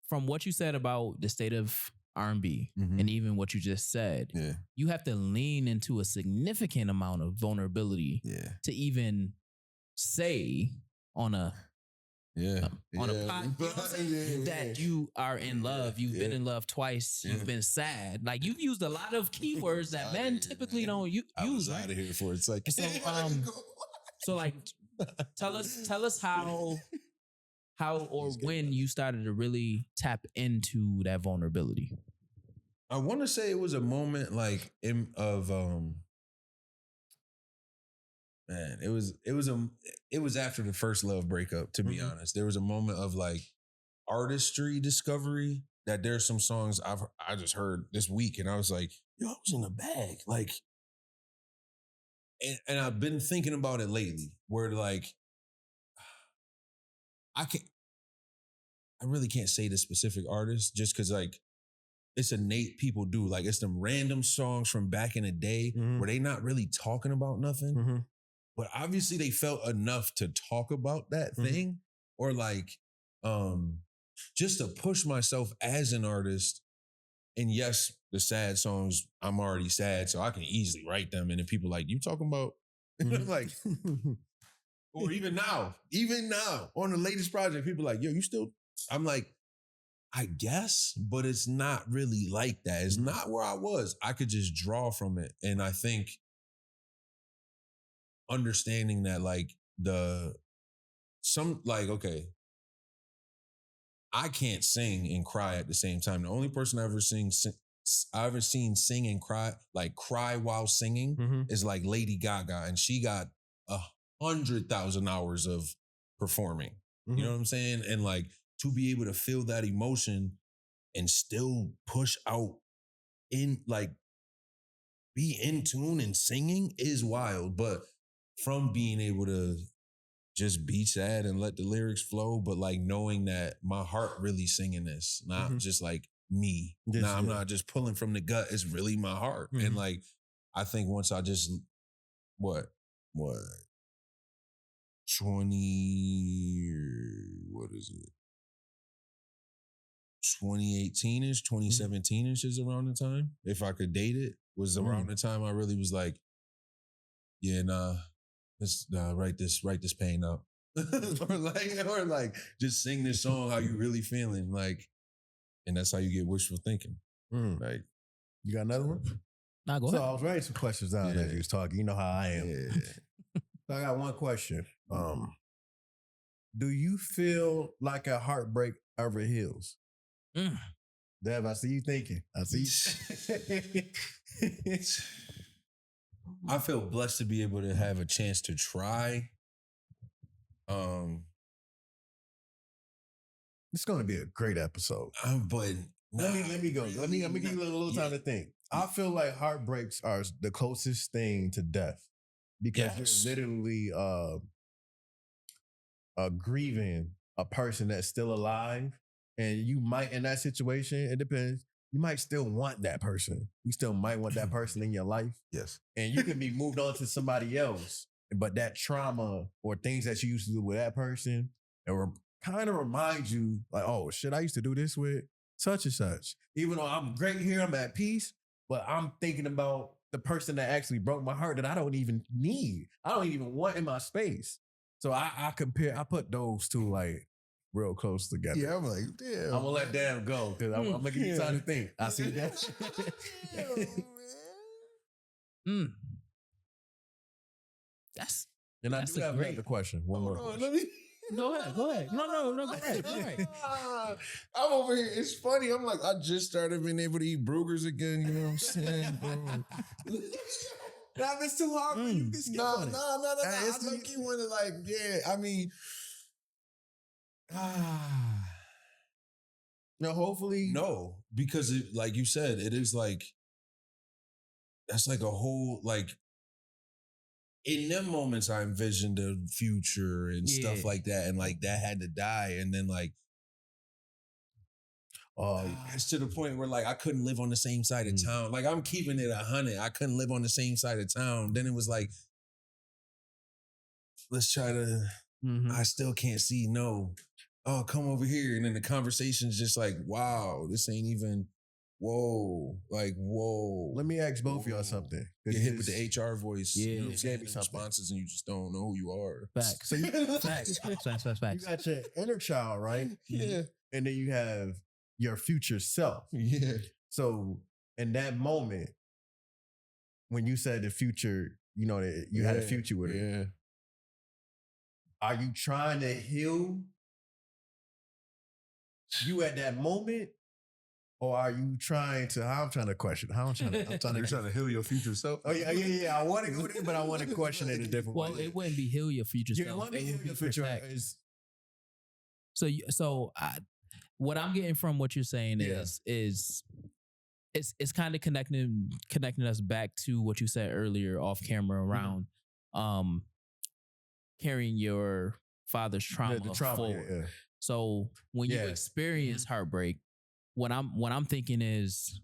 from what you said about the state of R&B and even what you just said, you have to lean into a significant amount of vulnerability to even say on a podcast that you are in love, you've been in love twice, you've been sad. Like you've used a lot of keywords that men typically don't use.
I was out of here for it's like
so like tell us how or when you started to really tap into that vulnerability.
I want to say it was a moment like man, it was after the first love breakup, to be honest. There was a moment of like artistry discovery that there's some songs I just heard this week and I was like, yo, I was in a bag. Like, and I've been thinking about it lately where like, I really can't say the specific artist just because like it's innate people do. Like it's them random songs from back in the day where they not really talking about nothing. But obviously they felt enough to talk about that thing or like just to push myself as an artist. And yes, the sad songs, I'm already sad, so I can easily write them. And if people like, you talking about like, or even now on the latest project, people like, yo, you still, I'm like, I guess, but it's not really like that. It's not where I was. I could just draw from it. And I think understanding that like okay, I can't sing and cry at the same time. The only person I've ever seen sing and cry, like cry while singing is like Lady Gaga. And she got 100,000 hours of performing. You know what I'm saying? And like to be able to feel that emotion and still push out in like be in tune and singing is wild. But from being able to just be sad and let the lyrics flow, but like knowing that my heart really singing this, not just like me. I'm not just pulling from the gut. It's really my heart. And like, I think once I just, 2018-ish, 2017-ish is around the time. If I could date it, was around the time I really was like, yeah, nah, let's write this pain up. or like just sing this song how you really feeling. Like, and that's how you get wishful thinking. Like,
you got another one?
Nah, go ahead.
So I was writing some questions down as you was talking. You know how I am.
Yeah.
So I got one question. Do you feel like a heartbreak ever heals? Dev, I see you thinking. I see you.
I feel blessed to be able to have a chance to try.
It's going to be a great episode.
But
let me go. Let me give you a little time to think. I feel like heartbreaks are the closest thing to death because you're literally grieving a person that's still alive, and you might in that situation. It depends. You might still want that person. You still might want that person in your life.
Yes.
And you can be moved on to somebody else. But that trauma or things that you used to do with that person, it kind of reminds you like, oh shit, I used to do this with such and such. Even though I'm great here, I'm at peace, but I'm thinking about the person that actually broke my heart that I don't even need. I don't even want in my space. So I put those two like real close together.
Yeah, I'm like, damn.
I'm gonna let Dan go because I'm gonna give you time to think. I see that. And I do have another question. One more question.
Go ahead. No, go ahead. All right.
I'm over here. It's funny. I'm like, I just started being able to eat burgers again. You know what I'm saying, bro?
Now if it's too hard for you, you can skip
No.
on it.
I look, you want to like, yeah. I mean,
no, hopefully,
no, because it, like you said, it is like that's like a whole like. In them moments, I envisioned the future and stuff like that, and like that had to die, and then like. It's to the point where like I couldn't live on the same side of town. Like I'm keeping it 100. I couldn't live on the same side of town. Then it was like, let's try to. I still can't see. No, oh, come over here, and then the conversation's just like, wow, this ain't even. Whoa, like whoa.
let me ask both of y'all something.
Get hit with the HR voice.
Yeah,
you know what I'm saying?
Gave me something.
Responses, and you just don't know who you are.
Facts.
So you,
Facts.
you got your inner child, right?
Yeah.
And then you have your future self.
Yeah.
So in that moment, when you said the future, you know that you had a future with it.
Yeah.
Are you trying to heal you at that moment? Or are you trying to? How I'm trying to question. How I'm trying to.
You're trying to heal your future self.
Oh yeah. I want to go there, but I want to question it a different way.
Well, it wouldn't be heal your future
You
self.
want to
It
heal
would be
your future
protect.
is
What I'm getting from what you're saying is it's kind of connecting us back to what you said earlier off camera around carrying your father's trauma,
the trauma.
forward.
Yeah.
So when you
Yeah.
experience heartbreak, what I'm thinking is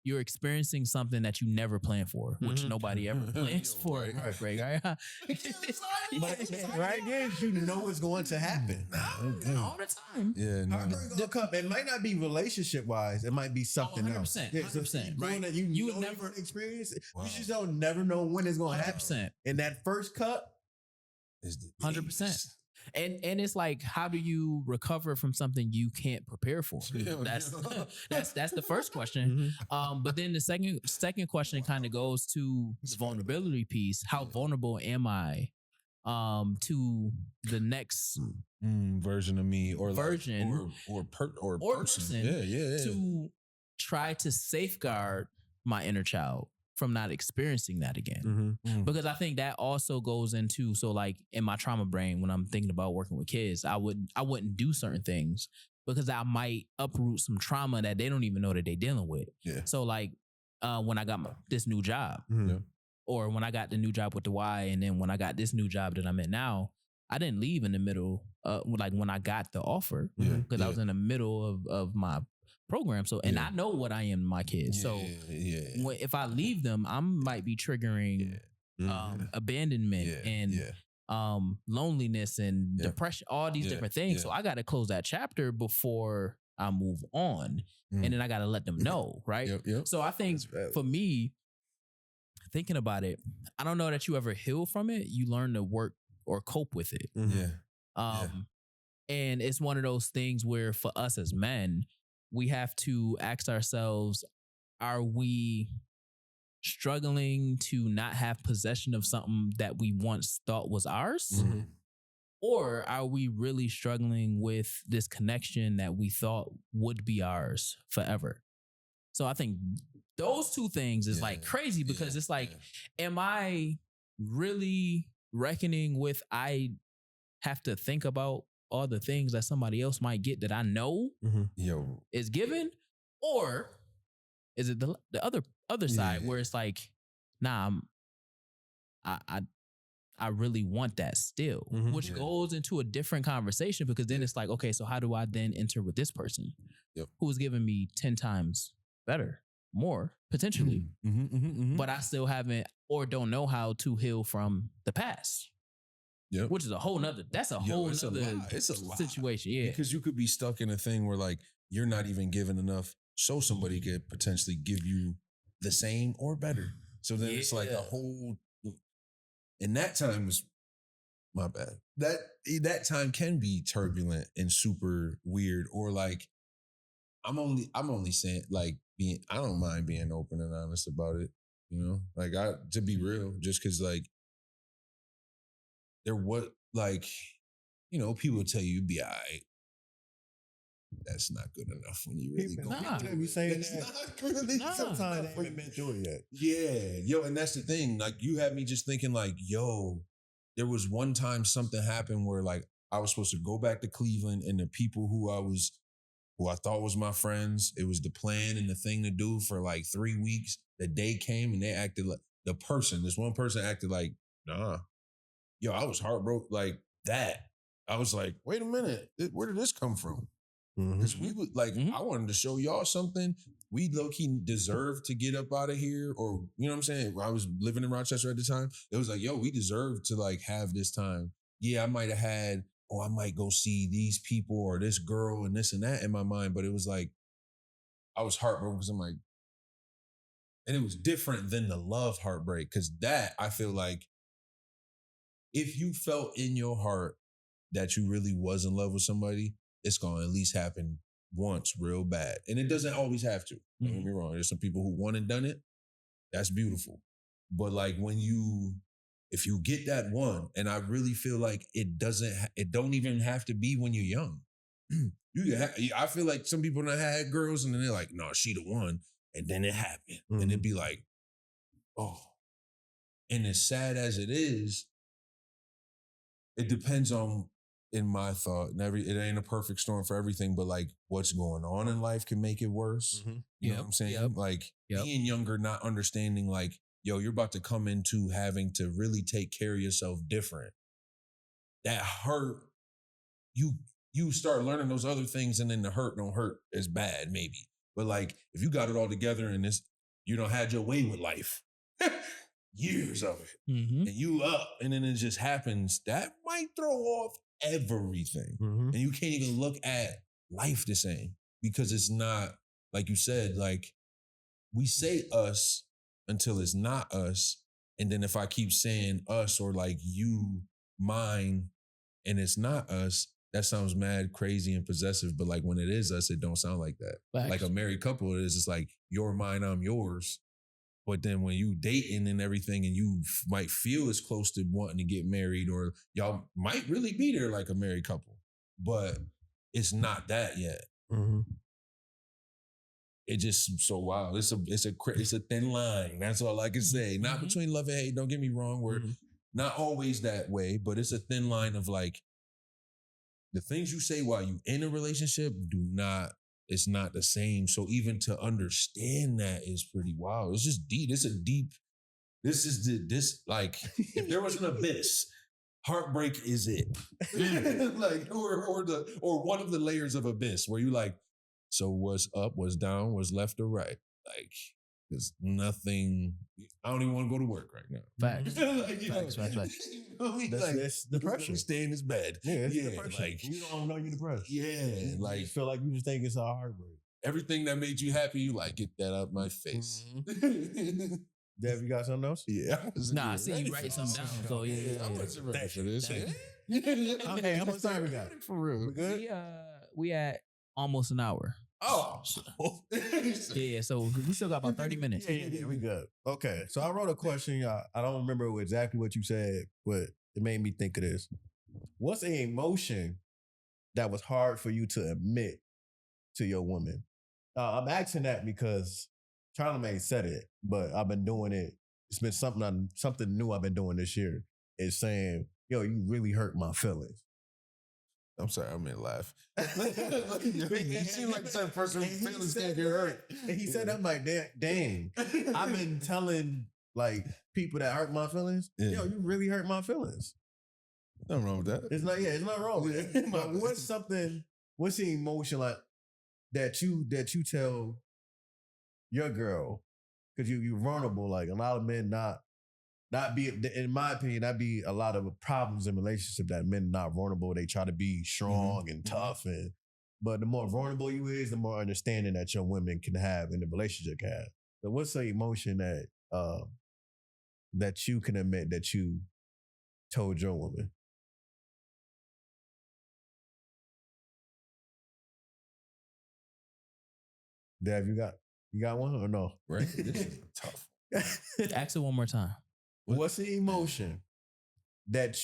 you're experiencing something that you never planned for, which nobody ever plans for.
Right.
Heartbreak, right?
Right there, you know it's going to happen.
All the time.
Yeah, no.
Heartbreak gonna come. It might not be relationship wise. It might be something
100%,
else.
100%, right?
That
You
you
would
know
never-
never experience it.
Wow.
You just don't never know when it's going to happen.
100%.
And that first cut,
It's the
100%.
beast.
And it's like, how do you recover from something you can't prepare for? That's the first question. But then the second question kind of goes to the vulnerability piece. How vulnerable am I to the next
version of me, or
Version.
like, or
or
person.
person
Yeah.
to try to safeguard my inner child from not experiencing that again? Because I think that also goes into, so like in my trauma brain, when I'm thinking about working with kids, I wouldn't do certain things because I might uproot some trauma that they don't even know that they're dealing with.
Yeah.
So like when I got this new job, or when I got the new job with the Y, and then when I got this new job that I'm in now, I didn't leave in the middle, like when I got the offer, because I was in the middle of my program. So, and I know what I am to my kids. So if I leave them, I might be triggering abandonment and loneliness and depression, all these different things. So I got to close that chapter before I move on. And then I got to let them know. Right. So I think for me, thinking about it, I don't know that you ever heal from it. You learn to work or cope with it. And it's one of those things where for us as men, we have to ask ourselves, are we struggling to not have possession of something that we once thought was ours? Or are we really struggling with this connection that we thought would be ours forever? So I think those two things is like crazy, because it's like, am I really reckoning with, I have to think about all the things that somebody else might get that I know is given? Or is it the other side where it's like, nah, I really want that still, which goes into a different conversation, because then it's like, okay, so how do I then enter with this person who's giving me 10 times better, more potentially, but I still haven't or don't know how to heal from the past. Which is a whole nother, that's a whole nother situation. Yeah.
Because you could be stuck in a thing where like you're not even given enough, so somebody could potentially give you the same or better. So then it's like a whole, and that time was, my bad. That time can be turbulent and super weird, or like I'm only saying like I don't mind being open and honest about it, you know? Like to be real, just cause like there was like, you know, people tell you be all right. that's not good enough when you really go.
People be saying
it's
that.
not really
Sometimes they haven't been through it yet.
Yeah, yo, and that's the thing. Like, you had me just thinking, like, yo, there was one time something happened where, like, I was supposed to go back to Cleveland, and the people who I thought was my friends, it was the plan and the thing to do for like 3 weeks. The day came and they acted like this one person acted like, nah. Yo, I was heartbroken like that. I was like, wait a minute, where did this come from? Because we would like, I wanted to show y'all something. We low-key deserved to get up out of here, or you know what I'm saying? I was living in Rochester at the time. It was like, yo, we deserve to like have this time. Yeah, I might have had, I might go see these people or this girl and this and that in my mind, but it was like, I was heartbroken because I'm like, and it was different than the love heartbreak, because that, I feel like, if you felt in your heart that you really was in love with somebody, it's going to at least happen once real bad. And it doesn't always have to. Don't get me wrong. There's some people who won and done it. That's beautiful. But like if you get that one, and I really feel like it don't even have to be when you're young. I feel like some people that had girls and then they're like, no, she the one. And then it happened. And it'd be like, oh. And as sad as it is, it depends on, in my thought, it ain't a perfect storm for everything, but like what's going on in life can make it worse. You know what I'm saying? Like being younger, not understanding like, yo, you're about to come into having to really take care of yourself different. That hurt, you start learning those other things, and then the hurt don't hurt as bad, maybe. But like, if you got it all together and you don't had your way with life, years of it, and you up, and then it just happens, that might throw off everything. And you can't even look at life the same, because it's not, like you said, like, we say us until it's not us. And then if I keep saying us or like you, mine, and it's not us, that sounds mad crazy and possessive. But like when it is us, it don't sound like that. Facts. Like a married couple, it's like you're mine, I'm yours. But then when you dating and everything, and you might feel as close to wanting to get married, or y'all might really be there like a married couple, but it's not that yet. It just so wild. It's a thin line. That's all I can say. Not between love and hate. Don't get me wrong. We're not always that way, but it's a thin line of like, the things you say while you in a relationship it's not the same. So even to understand that is pretty wild. It's just deep. Like, if there was an abyss, heartbreak is it. Like, or one of the layers of abyss where you like, so what's up, what's down, what's left or right? Like, there's nothing. I don't even want to go to work right now.
Facts.
Facts.
That's depression.
Stay in this bed.
Yeah, depression. Like, you don't know you're depressed.
Yeah, like,
you feel like you just think it's a heartbreak.
Everything that made you happy, you like, get that out my face.
Dev, you got something else?
Yeah.
Nah, I see you write something down. So yeah.
I wasn't ready for this.
Okay, how much time we got?
For real.
We good?
We at almost an hour.
Oh.
Yeah, so we still got about 30 minutes.
Yeah, we good. Okay, so I wrote a question. I don't remember exactly what you said, but it made me think of this. What's an emotion that was hard for you to admit to your woman? I'm asking that because Charlamagne said it, but I've been doing it. It's been something new I've been doing this year. Is saying, yo, you really hurt my feelings.
I'm sorry, I meant laugh. You seem like the type of person who feelings can't get hurt.
And he said, I'm like, dang. I've been telling like people that hurt my feelings, yo, you really hurt my feelings.
Nothing wrong with that.
It's not wrong. But what's the emotion like that you tell your girl? Because you're vulnerable. Like, a lot of men not be, in my opinion, that be a lot of problems in relationship, that men are not vulnerable. They try to be strong and tough, but the more vulnerable you is, the more understanding that your women can have in the relationship can have. So what's the emotion that you can admit that you told your woman? Dev, you got one or no?
Right? This is tough.
Ask it one more time.
What's the emotion that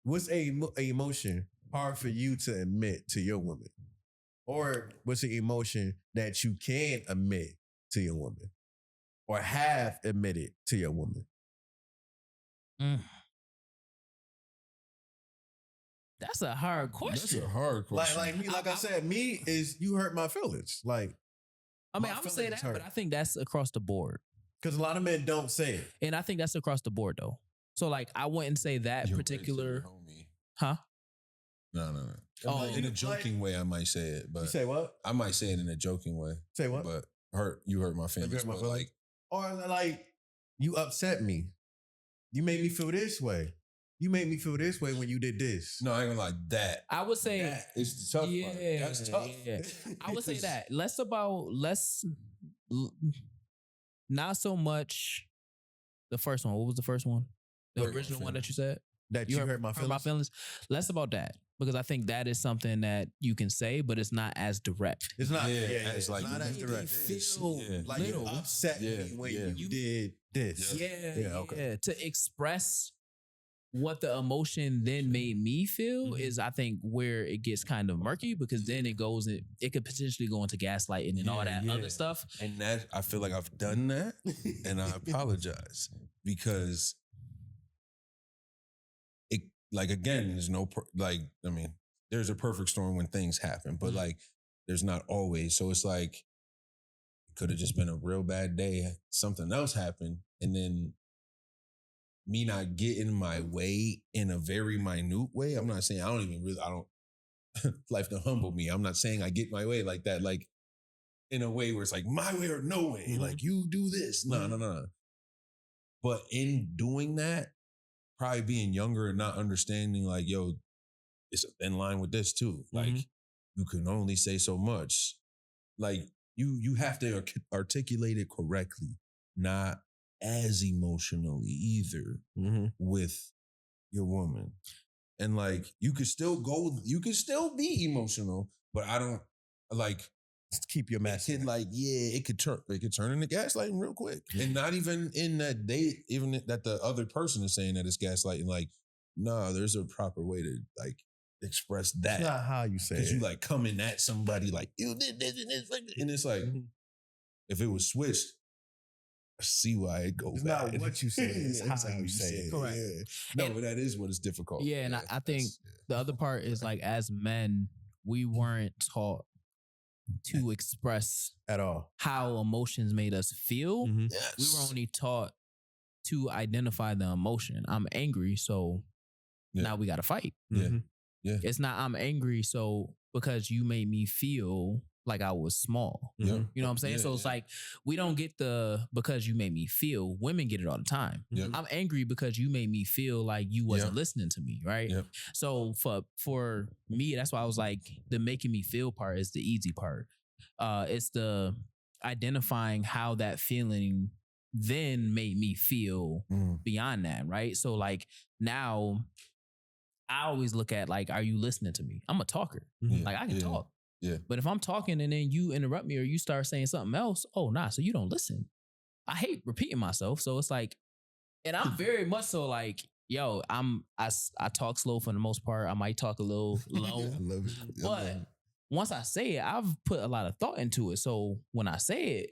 what's a emotion hard for you to admit to your woman? Or what's the emotion that you can admit to your woman or have admitted to your woman?
That's a hard question.
That's a hard question.
Like me, I said, me is you hurt my feelings. Like,
I mean, I'm gonna say that, but I think that's across the board.
Because a lot of men don't say it.
And I think that's across the board though. So like I wouldn't say that particular Huh?
No. Oh, in a joking way, I might say it, but
you say what?
I might say it in a joking way.
Say what?
But you hurt my feelings.
Hurt my feelings. Or like you upset me. You made me feel this way. You made me feel this way when you did this.
No, I ain't gonna like that.
I would say
that is the tough part. That's tough.
Yeah. I would say that. Not so much the first one. What was the first one? The original one that you said?
That you hurt my feelings?
Less about that. Because I think that is something that you can say, but it's not as direct.
It's not.
It's like
not as direct. Like you upset me when you did this.
Yeah. To express what the emotion then made me feel is, I think, where it gets kind of murky, because then it could potentially go into gaslighting and all that other stuff.
And that, I feel like I've done that, and I apologize because it, like, again, there's no there's a perfect storm when things happen, but like there's not always. So it's like it could have just been a real bad day. Something else happened, and then me not getting my way in a very minute way. I'm not saying I don't life to humble me. I'm not saying I get my way like that, like in a way where it's like my way or no way. Like you do this. No. But in doing that, probably being younger and not understanding, like, yo, it's in line with this too. Like you can only say so much. Like you have to articulate it correctly, not as emotionally either with your woman. And like you could still be emotional, but I don't like
just keep your mask.
It could turn into gaslighting real quick. And not even in that even that the other person is saying that it's gaslighting, like, no, there's a proper way to like express that.
It's not how you say it.
Because you like coming at somebody like, you did this and this, and it's like, if it was switched, I see why it goes bad.
It's not what you say, it's how you say it.
Correct.
Yeah. No, but that is what is difficult.
Yeah, and I think the other part is, like, as men, we weren't taught to express
at all
how emotions made us feel. Yes. We were only taught to identify the emotion. I'm angry, so now we got to fight.
Yeah.
It's not I'm angry, so because you made me feel like I was small. You know what I'm saying?
Yeah,
so it's like, we don't get the because you made me feel. Women get it all the time. I'm angry because you made me feel like you wasn't listening to me, right? So for me, that's why I was like, the making me feel part is the easy part. It's the identifying how that feeling then made me feel beyond that, right? So like now, I always look at, like, are you listening to me? I'm a talker. Like, I can talk.
Yeah.
But if I'm talking and then you interrupt me or you start saying something else, so you don't listen. I hate repeating myself. So it's like, and I'm very much so like, yo, I talk slow for the most part. I might talk a little low.
I love it.
But once I say it, I've put a lot of thought into it. So when I say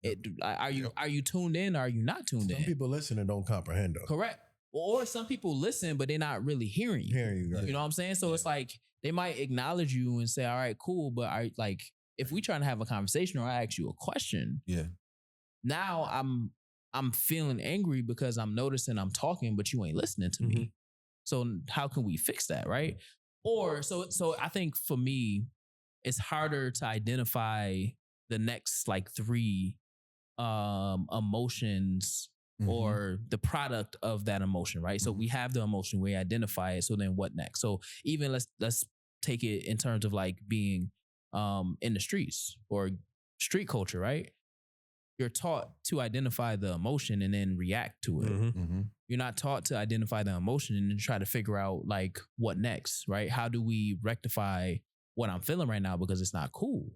it, are you tuned in or are you not tuned in?
Some people listen and don't comprehend though.
Correct. Or some people listen, but they're not really hearing you.
Right.
You know what I'm saying? So it's like, they might acknowledge you and say, all right, cool. But if we trying to have a conversation or I ask you a question, now I'm feeling angry because I'm noticing I'm talking, but you ain't listening to me. So how can we fix that? Right. Or so I think for me, it's harder to identify the next like 3 emotions or the product of that emotion, right? So we have the emotion, we identify it. So then what next? So even let's take it in terms of like being in the streets or street culture, right? You're taught to identify the emotion and then react to it. You're not taught to identify the emotion and then try to figure out like what next, right? How do we rectify what I'm feeling right now because it's not cool?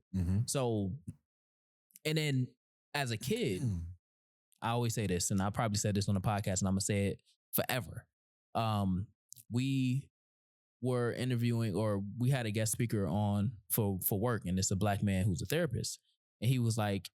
So, and then as a kid, I always say this, and I probably said this on the podcast, and I'm gonna say it forever. We were interviewing, or we had a guest speaker on for work, and it's a black man who's a therapist, and he was like,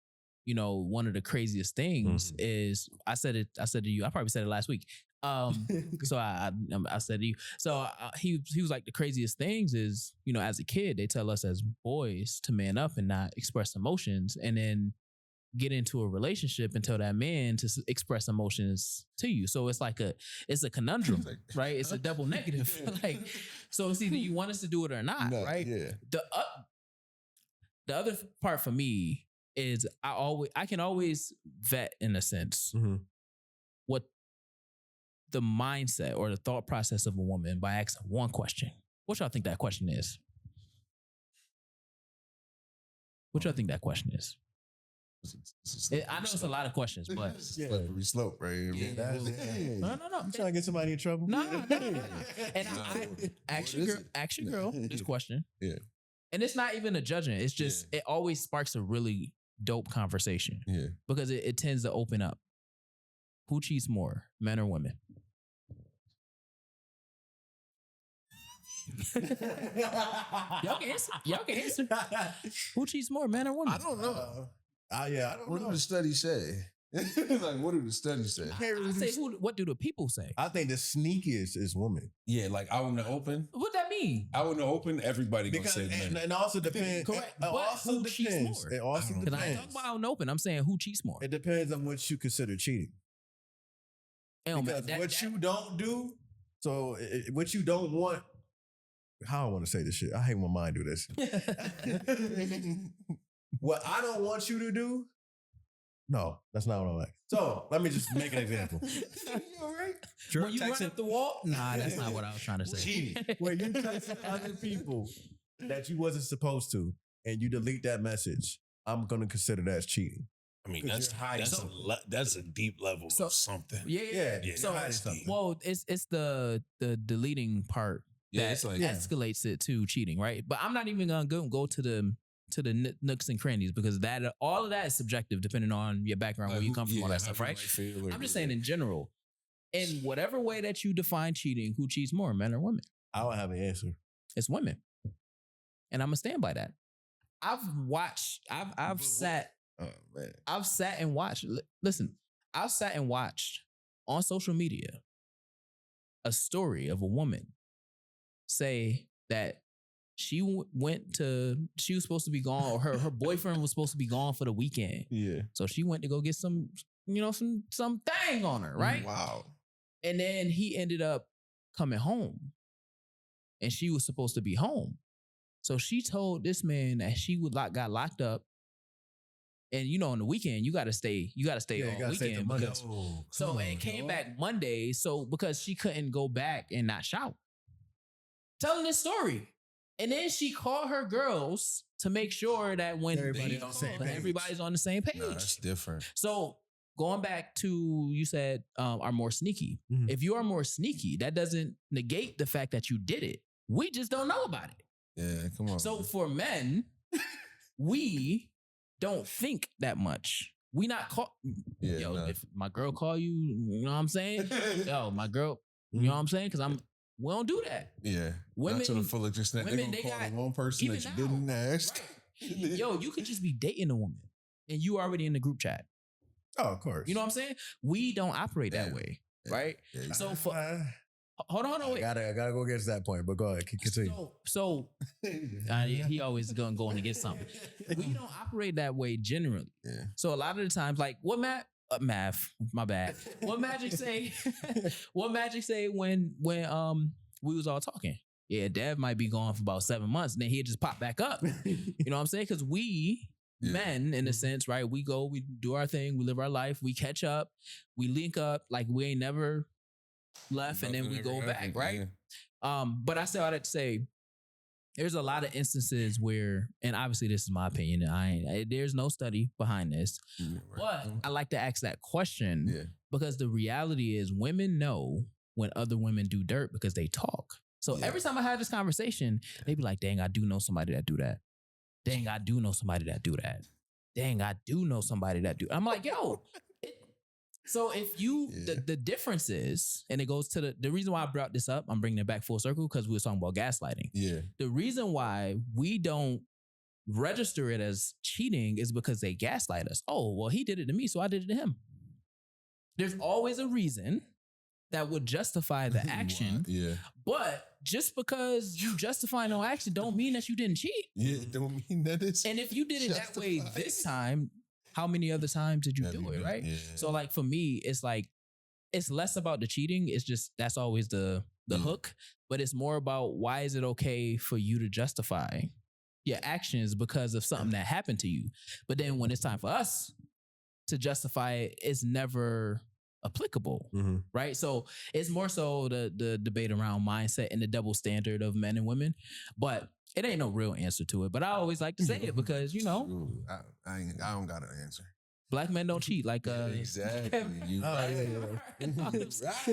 you know, one of the craziest things is I said to you, I probably said it last week. So I said to you, so he was like, the craziest things is, you know, as a kid, they tell us as boys to man up and not express emotions, and then get into a relationship and tell that man to express emotions to you. So it's like it's a conundrum, right? It's a double negative. Like, so it's either you want us to do it or not, right?
Yeah.
The other part for me is I can always vet, in a sense, what the mindset or the thought process of a woman by asking one question. What y'all think that question is? What y'all think that question is? I know it's a lot of questions, but
slippery slope, right?
No.
You trying to get somebody in trouble?
No. And I ask your girl this question.
Yeah.
And it's not even a judgment. It's just it always sparks a really dope conversation.
Yeah.
Because it tends to open up. Who cheats more, men or women? Y'all can answer. Who cheats more, men or women?
I don't know.
I don't
What
know.
do the studies say? Like, what do the studies say?
I say, what do the people say?
I think the sneakiest is women.
Yeah, like out in the open.
What that mean?
Out in the open, everybody gonna
Because
say men.
and also depends.
Correct.
It also
Who cheats
depends.
more?
It also
Because I ain't
depends.
talking about out in the open. I'm saying who cheats more.
It depends on what you consider cheating. Because what you don't do, so what you don't want. How I want to say this shit. I hate when mine do this. What I don't want you to do. No, that's not what I like. So let me just make an example.
You all right? When you run up the wall? Nah, that's not what I was trying to say.
Cheating. Where you texting other people that you wasn't supposed to, and you delete that message, I'm gonna consider that as cheating.
I mean, that's a deep level of something.
Yeah. So, well, it's the deleting part that
it's like
escalates it to cheating, right? But I'm not even gonna go to the nooks and crannies, because that all of that is subjective depending on your background, where you come from, all that stuff, right? I'm just saying in general, in whatever way that you define cheating, who cheats more, men or women?
I don't have an answer.
It's women, and I'm gonna stand by that. I've sat and watched. Listen, I've sat and watched on social media a story of a woman say that she was supposed to be gone, or her boyfriend was supposed to be gone for the weekend.
Yeah.
So she went to go get some thing on her, right?
Wow.
And then he ended up coming home, and she was supposed to be home. So she told this man that she got locked up. And on the weekend, you gotta stay all weekend. And came back Monday. So because she couldn't go back and not shout. Telling this story. And then she called her girls to make sure that when everybody's on the same page.
Nah, that's different.
So going back to, you said are more sneaky. Mm-hmm. If you are more sneaky, that doesn't negate the fact that you did it. We just don't know about it.
Yeah, come on.
So for men, we don't think that much. We not call. If my girl call you, you know what I'm saying? Yo, my girl, you know what I'm saying? Because we don't do that.
Yeah.
Women,
not to the full extent. Women, they call one person that you didn't ask.
Right. Yo, you could just be dating a woman and you already in the group chat.
Oh, of course.
You know what I'm saying? We don't operate that way, right? Yeah. So hold on, wait.
I gotta go against that point, but go ahead, continue.
So he always gonna go in and get something. We don't operate that way generally.
Yeah.
So a lot of the times, like what math, my bad. What Magic say? What Magic say when we was all talking? Yeah, Dev might be gone for about 7 months, and then he'll just pop back up. You know what I'm saying? Because we men, in a sense, right? We go, we do our thing, we live our life, we catch up, we link up, like we ain't never left, and then we go back, right? Yeah. But I say all that to say, there's a lot of instances where, and obviously this is my opinion, there's no study behind this, but I like to ask that question because the reality is women know when other women do dirt because they talk. So every time I have this conversation, they be like, dang, I do know somebody that do that. Dang, I do know somebody that do that. Dang, I do know somebody that do. I'm like, yo, So if you, the difference is, and it goes to the reason why I brought this up, I'm bringing it back full circle because we were talking about gaslighting.
Yeah.
The reason why we don't register it as cheating is because they gaslight us. Oh, well, he did it to me, so I did it to him. There's always a reason that would justify the action.
Yeah.
But just because you justify no action don't mean that you didn't cheat.
Yeah, don't mean that it's.
And if you did it that way this time, how many other times did you do it, right?
Yeah.
So like for me, it's like, it's less about the cheating. It's just, that's always the hook. But it's more about, why is it okay for you to justify your actions because of something that happened to you? But then when it's time for us to justify it, it's never applicable, right? So it's more so the debate around mindset and the double standard of men and women, but it ain't no real answer to it. But I always like to say it because, you know,
I don't got an answer.
Black men don't cheat, like
exactly. You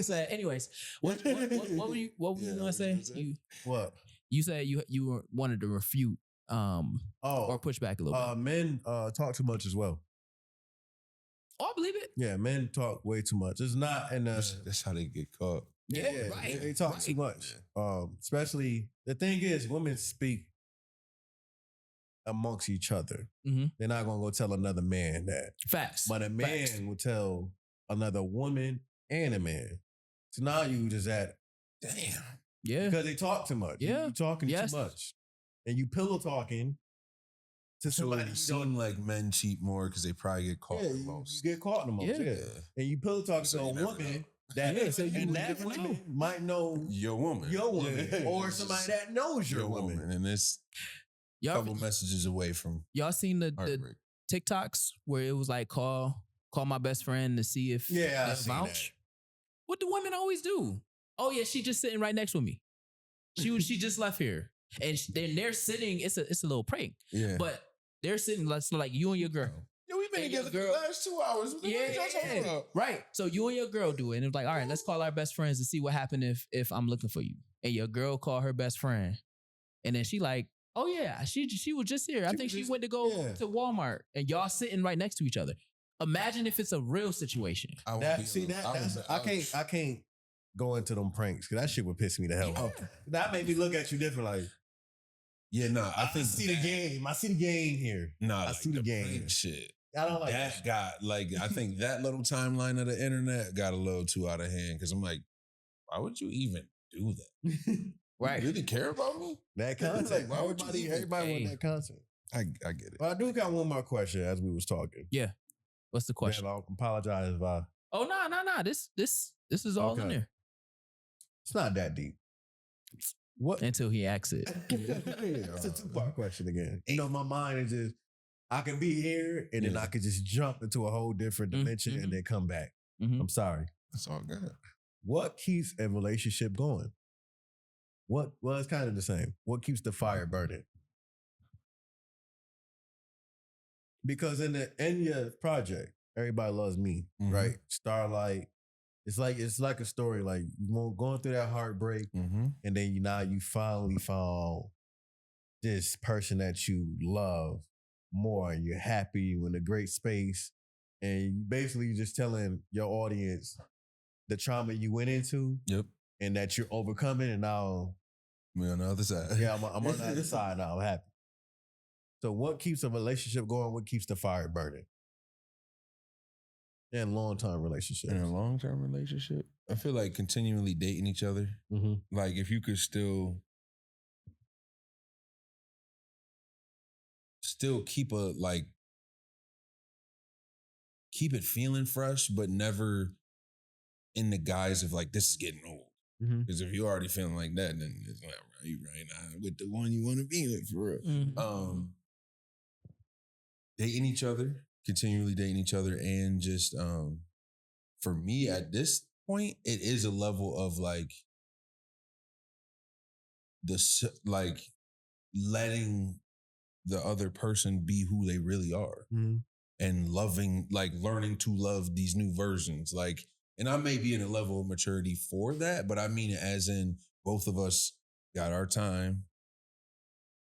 So anyways, what were you gonna say? You said you wanted to refute or push back a little bit.
Men talk too much as well.
Oh, I believe it.
Yeah, men talk way too much. It's not in
that's how they get caught.
Yeah, right.
They talk too much. Especially, the thing is, women speak amongst each other. They're not gonna go tell another man that.
Facts.
But a man will tell another woman and a man. So now you just at, damn.
Yeah.
Because they talk too much.
Yeah.
You talking too much. And you pillow talking to somebody.
So it seems like men cheat more because they probably get caught the most.
You get caught the most. Yeah. And you pillow talking to a woman that
so you
and that woman might know
your woman.
Or somebody that knows your woman.
And it's a couple messages away from
y'all seen the TikToks where it was like call my best friend to see if
I
vouch. What do women always do? Oh yeah, she just sitting right next with me. She just left here, and then they're sitting. It's a little prank.
Yeah,
but they're sitting like you and your girl.
Yeah, we've been together for the last 2 hours.
Yeah. Right. So you and your girl do it, and it's like, all right, let's call our best friends to see what happened if I'm looking for you. And your girl call her best friend, and then she like, oh yeah, she was just here. I think she went to go to Walmart, and y'all sitting right next to each other. Imagine if it's a real situation.
I can't go into them pranks because that shit would piss me the hell off. That made me look at you different. Like,
I think
I see the game. I see the game here.
I see the game. Shit.
I don't like
that. I think that little timeline of the internet got a little too out of hand because I'm like, why would you even do that?
Right.
You really care about me?
That content.
Why would
everybody want that content?
I get it.
But I do got one more question as we was talking.
Yeah. What's the question?
Man, I'll apologize if I.
Oh no. This is all in there.
It's not that deep. What
until he asks it?
It's a 2-part question again. You know, my mind is just I can be here and then I can just jump into a whole different dimension and then come back. I'm sorry.
That's all good.
What keeps a relationship going? Well, it's kind of the same. What keeps the fire burning? Because in the Enya project, Everybody Loves Me, right? Starlight. It's like a story. Like you going through that heartbreak, and then you finally found this person that you love more, and you're happy, you're in a great space, and you basically just telling your audience the trauma you went into, and that you're overcoming, and now
we're on the other side.
Yeah, I'm on the other side now. I'm happy. So what keeps a relationship going? What keeps the fire burning? In long-term relationships.
In a long-term relationship? I feel like continually dating each other. Like if you could still keep it feeling fresh, but never in the guise of like, this is getting old. Because if you're already feeling like that, then it's like, right now with the one you want to be with for real. Dating each other, continually dating each other, and just for me at this point, it is a level of like letting the other person be who they really are, and loving, like learning to love these new versions, like. And I may be in a level of maturity for that, but I mean it as in both of us got our time,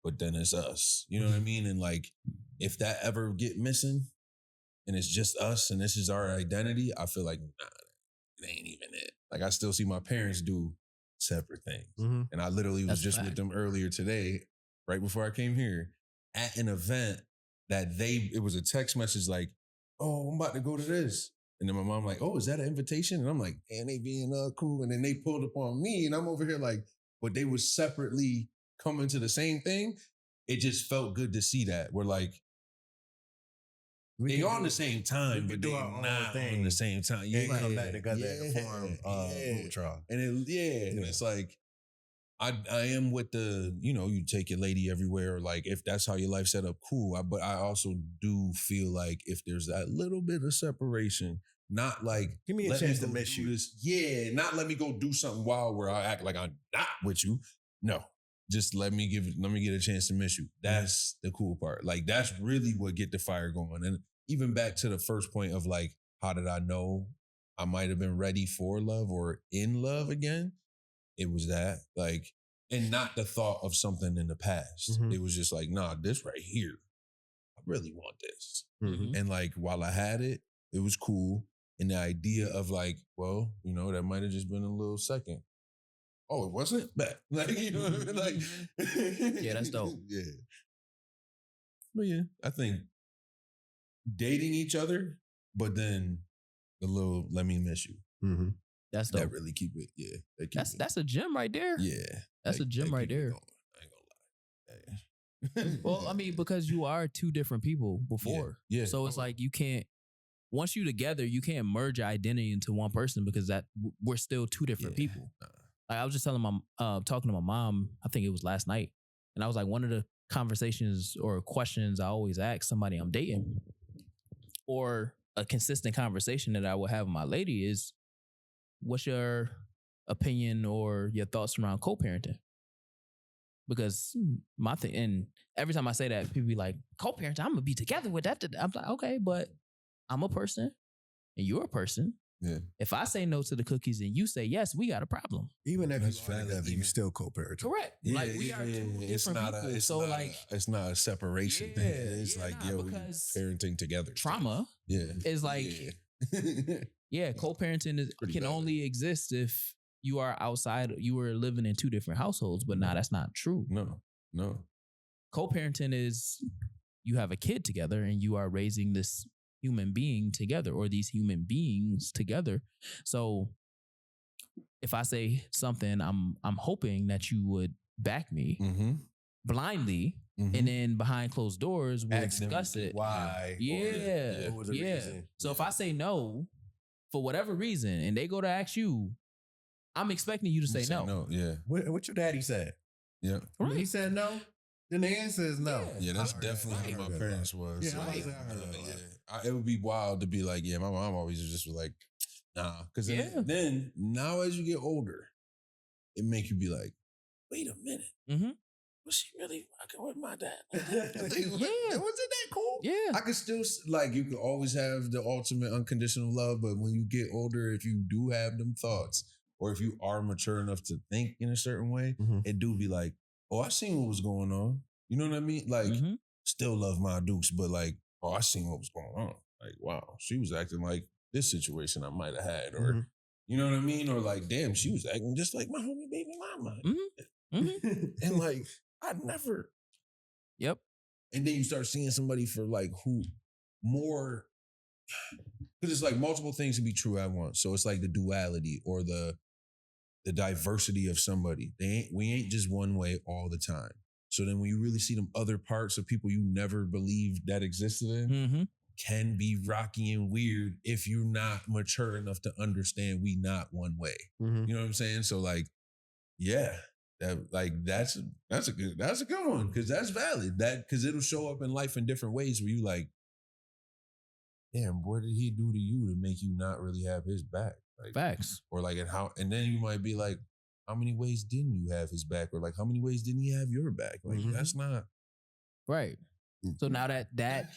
but then it's us. You know what I mean? And like, if that ever get missing, and it's just us and this is our identity, I feel like, nah, it ain't even it. Like I still see my parents do separate things. And I literally was just with them earlier today, right before I came here, at an event that it was a text message like, oh, I'm about to go to this. And then my mom like, oh, is that an invitation? And I'm like, man, they being cool. And then they pulled up on me and I'm over here like, but they was separately coming to the same thing. It just felt good to see that. We're like, they on the same time, but they not on the same time.
Yeah, come back together and form Ultron.
And and it's like, I am with the, you take your lady everywhere. Like if that's how your life set up, cool. But I also do feel like if there's that little bit of separation, not like
give me a chance to miss you.
This. Yeah, not let me go do something wild where I act like I'm not with you. No, just let me get a chance to miss you. That's the cool part. Like that's really what get the fire going. And even back to the first point of like, how did I know I might have been ready for love or in love again? It was that, like, and not the thought of something in the past. It was just like, nah, this right here, I really want this. And like, while I had it, it was cool. And the idea of like, well, that might have just been a little second. Oh, it wasn't? But like, you know what I mean? Like,
yeah, that's dope.
Yeah. But yeah, I think dating each other, but then the little, let me miss you.
That's dope.
That really keep it, yeah.
That's a gem right there.
Yeah.
That's a gem right there.
I ain't gonna lie.
Well, I mean, because you are two different people before. Yeah. So it's like you can't, once you together, you can't merge your identity into one person because we're still two different people. Like I was just talking to my mom, I think it was last night. And I was like, one of the conversations or questions I always ask somebody I'm dating or a consistent conversation that I will have with my lady is, what's your opinion or your thoughts around co-parenting? Because my thing, and every time I say that, people be like, co-parenting, I'm gonna be together with that. I'm like, okay, but I'm a person and you're a person.
Yeah.
If I say no to the cookies and you say yes, we got a problem.
Even if you are together, you still co-parent.
Correct.
Yeah,
like we are two different people.
It's not a separation thing. It's like, we parenting together.
Trauma is like, co-parenting can only exist if you are outside, you are living in two different households, but that's not true.
No.
Co-parenting is you have a kid together and you are raising this human being together or these human beings together. So if I say something, I'm hoping that you would back me blindly, and then behind closed doors we'll discuss it.
Why?
Yeah.
What was the reason?
So if I say no for whatever reason and they go to ask you, I'm expecting you to say no.
No, yeah.
What your daddy said?
Yeah.
When he said no, then the answer is no.
Yeah, that's definitely how my parents was.
Yeah,
like, it would be wild to be like, my mom always just was like, nah. Because then now as you get older, it make you be like, wait a minute. Was she really rocking with my dad? Wasn't that cool?
Yeah.
I could still, like, you can always have the ultimate unconditional love, but when you get older, if you do have them thoughts, or if you are mature enough to think in a certain way, it do be like, oh, I seen what was going on. You know what I mean? Like, still love my dukes, but like, oh, I seen what was going on. Like, wow, she was acting like this situation I might have had, or you know what I mean? Or like, damn, she was acting just like my homie baby mama. And like, I never.
Yep.
And then you start seeing somebody for like who more, because it's like multiple things to be true at once. So it's like the duality or the diversity of somebody. We ain't just one way all the time. So then when you really see them other parts of people you never believed that existed in, can be rocky and weird if you're not mature enough to understand we not one way. You know what I'm saying? So like, yeah, that's a good one, because that's valid. Because it'll show up in life in different ways where you like, damn, what did he do to you to make you not really have his back? Like,
facts.
Or like, and then you might be like, how many ways didn't you have his back? Or like, how many ways didn't he have your back? Like, that's not
right. So now that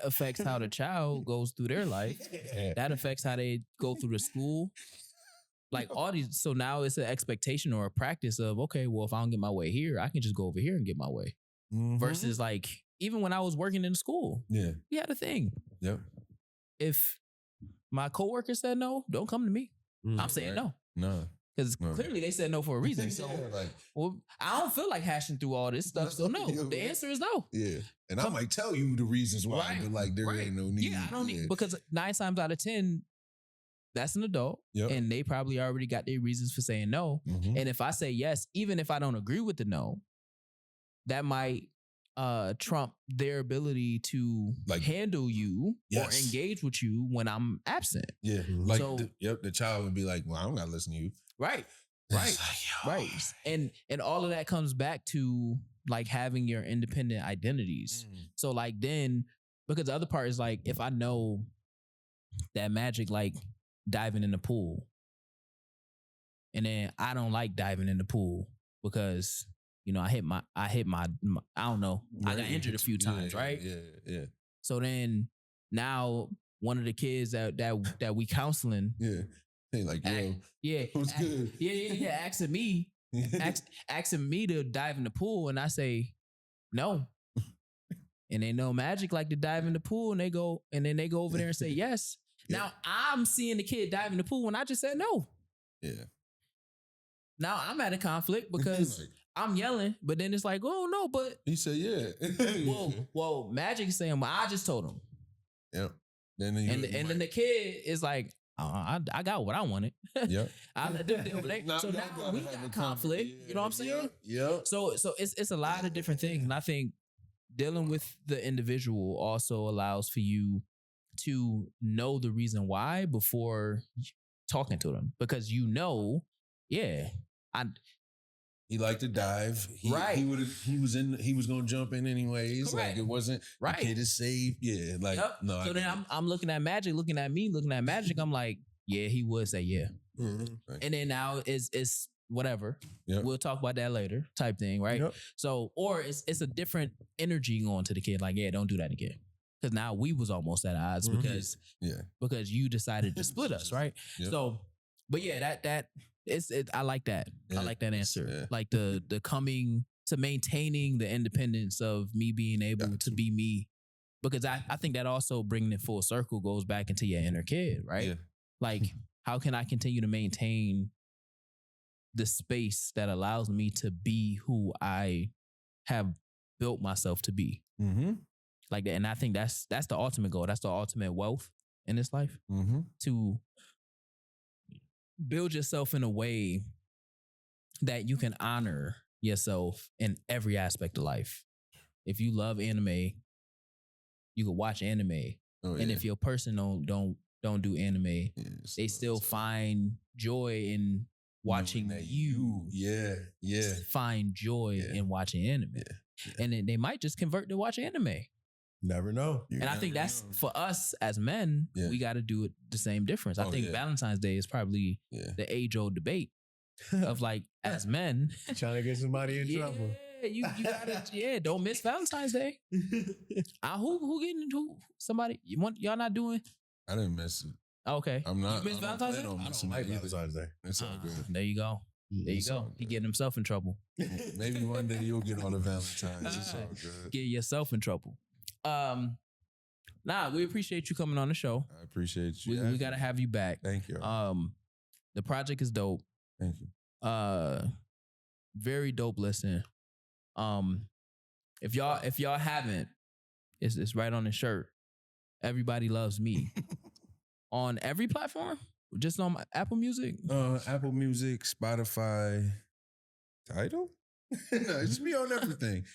affects how the child goes through their life. That affects how they go through the school. Like all these, so now it's an expectation or a practice of, okay, well, if I don't get my way here, I can just go over here and get my way. Versus like, even when I was working in school, we had a thing.
Yep.
if my coworker said no, don't come to me. I'm saying no.
No.
Because clearly they said no for a reason. So well, I don't feel like hashing through all this stuff. So no, the answer is no.
Yeah. And I might tell you the reasons why,
Right.
but like there ain't no need.
Yeah, I don't need, because 9 times out of 10, that's an adult.
Yep.
And they probably already got their reasons for saying no.
Mhm.
And if I say yes, even if I don't agree with the no, that might trump their ability to
Like-
handle you
Yes.
or engage with you when I'm absent.
Yeah.
Mhm.
Like
So-
the child would be like, well, I'm not listening to you.
Right.
It's
Right.
like, yo.
Right. And all of that comes back to like having your independent identities.
Mm.
So like then, because the other part is like, if I know that Magic like diving in the pool, and then I don't like diving in the pool because, you know, I hit my I don't know, I got
Right.
injured a few times,
Yeah,
right?
Yeah.
So then now one of the kids that we counseling,
Yeah. They like, yo,
yeah,
what's good?
yeah, asking me to dive in the pool, and I say no. And they know Magic like to dive in the pool, and then they go over there and say yes.
Yeah.
Now I'm seeing the kid dive in the pool when I just said no.
Yeah.
Now I'm at a conflict because
Like,
I'm yelling, but then it's like, oh no, but
he said, yeah.
well, Magic is saying, well, I just told him,
Yep. Then
and then the kid is like, I got what I wanted.
Yep.
So now we got conflict. You know what I'm saying?
Yep.
So it's a lot of different things, and I think dealing with the individual also allows for you to know the reason why before talking to them, because you know, yeah,
He liked to dive.
Right.
He was gonna jump in anyways.
Correct.
Like it wasn't
Right.
The kid is safe. Yeah. Like
Yep.
no.
So then I'm looking at Magic, looking at me, looking at Magic. I'm like, yeah, he would say yeah.
Mhm.
And then now it's whatever.
Yep.
We'll talk about that later, type thing, right?
Yep.
So, or it's a different energy going to the kid, like, yeah, don't do that again. Because now we was almost at odds
Mhm.
because you decided to split us, right?
Yep.
So, but yeah, that I like that.
Yeah.
I like that answer.
Yeah.
Like the coming to maintaining the independence of me being able
Got
to
to.
be me. Because I think that also bringing it full circle goes back into your inner kid, right?
Yeah.
Like, how can I continue to maintain the space that allows me to be who I have built myself to be?
Mm-hmm.
Like that. And I think that's the ultimate goal. That's the ultimate wealth in this life,
Mm-hmm.
to build yourself in a way that you can honor yourself in every aspect of life. If you love anime, you can watch anime.
Oh,
And if your person don't do anime, they still find joy in watching
that
you.
Yeah.
Find joy
Yeah.
in watching anime.
Yeah.
And then they might just convert to watch anime.
Never know.
And I think that's for us as men,
Yeah.
we got to do it the same difference. I
Oh,
think
yeah.
Valentine's Day is probably the age-old debate of like, as men,
Trying to get somebody in trouble.
you gotta don't miss Valentine's Day. Who getting somebody y'all not doing?
I didn't miss it.
Okay,
I'm not.
You miss
I don't
Valentine's
plan
Day?
on
I don't
missing
like
it either.
Valentine's Day.
It's all good.
There you go. There you
It's
go.
all
He
good.
getting himself in trouble.
Maybe one day you'll get all the Valentines. It's all good.
Get yourself in trouble. We appreciate you coming on the show.
I appreciate you.
We gotta have you back.
Thank you.
The project is dope.
Thank you.
Very dope listen. If y'all haven't, it's right on the shirt. Everybody Loves Me. On every platform? Just on Apple Music?
Apple Music, Spotify, Tidal? No, it should be on everything.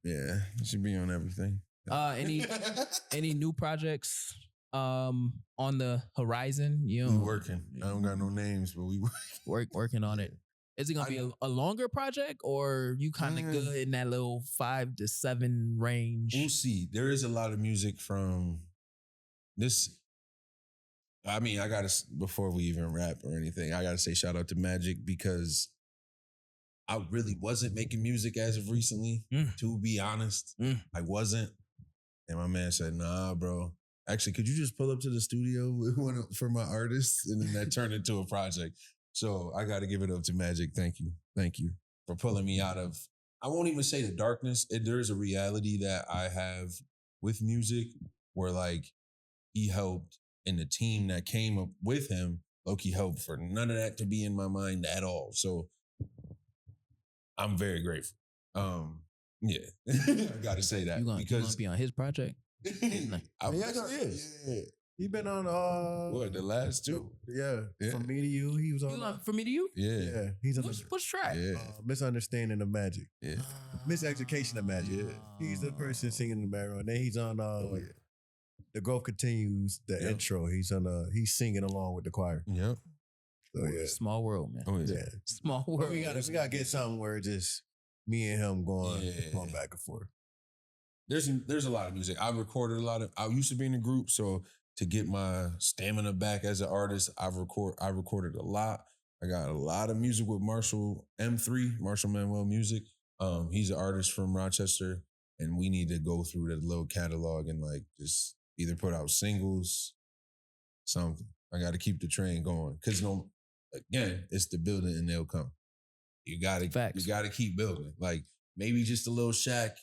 It should be on everything.
Any new projects on the horizon? You
We
know,
working. I don't got no names, but we
working on it. Is it gonna be a longer project, or you kind of good in that little 5 to 7 range?
We'll see. There is a lot of music from this. I mean, I gotta, before we even rap or anything, I gotta say shout out to Magic, because I really wasn't making music as of recently, to be honest. I wasn't. And my man said, nah, bro. Actually, could you just pull up to the studio with one for my artists? And then that turned into a project. So I got to give it up to Magic. Thank you. Thank you for pulling me out of, I won't even say the darkness. There is a reality that I have with music where, like, he helped, and the team that came up with him, low-key helped for none of that to be in my mind at all. So I'm very grateful. Yeah, I got to say that
You gonna be on his project?
He
actually is.
Yeah.
He been on
What, the last two?
Yeah. From Me to You. He was on.
From Me to You?
Yeah.
Yeah. He's on
Which track?
Yeah.
Misunderstanding of Magic.
Yeah.
Miseducation of Magic.
Yeah.
He's the person singing in the background. Then he's on The Growth Continues, the intro. He's singing along with the choir.
Yep.
So yeah.
Small world, man.
Oh, yeah.
Small world.
We gotta get something where it's just me and him going back and forth.
There's a lot of music. I recorded a lot of. I used to be in a group, so to get my stamina back as an artist, I recorded a lot. I got a lot of music with Marshall M3, Marshall Manuel Music. He's an artist from Rochester, and we need to go through the little catalog and like just either put out singles, something. I got to keep the train going because again, it's the building and they'll come. You gotta keep building. Like maybe just a little shack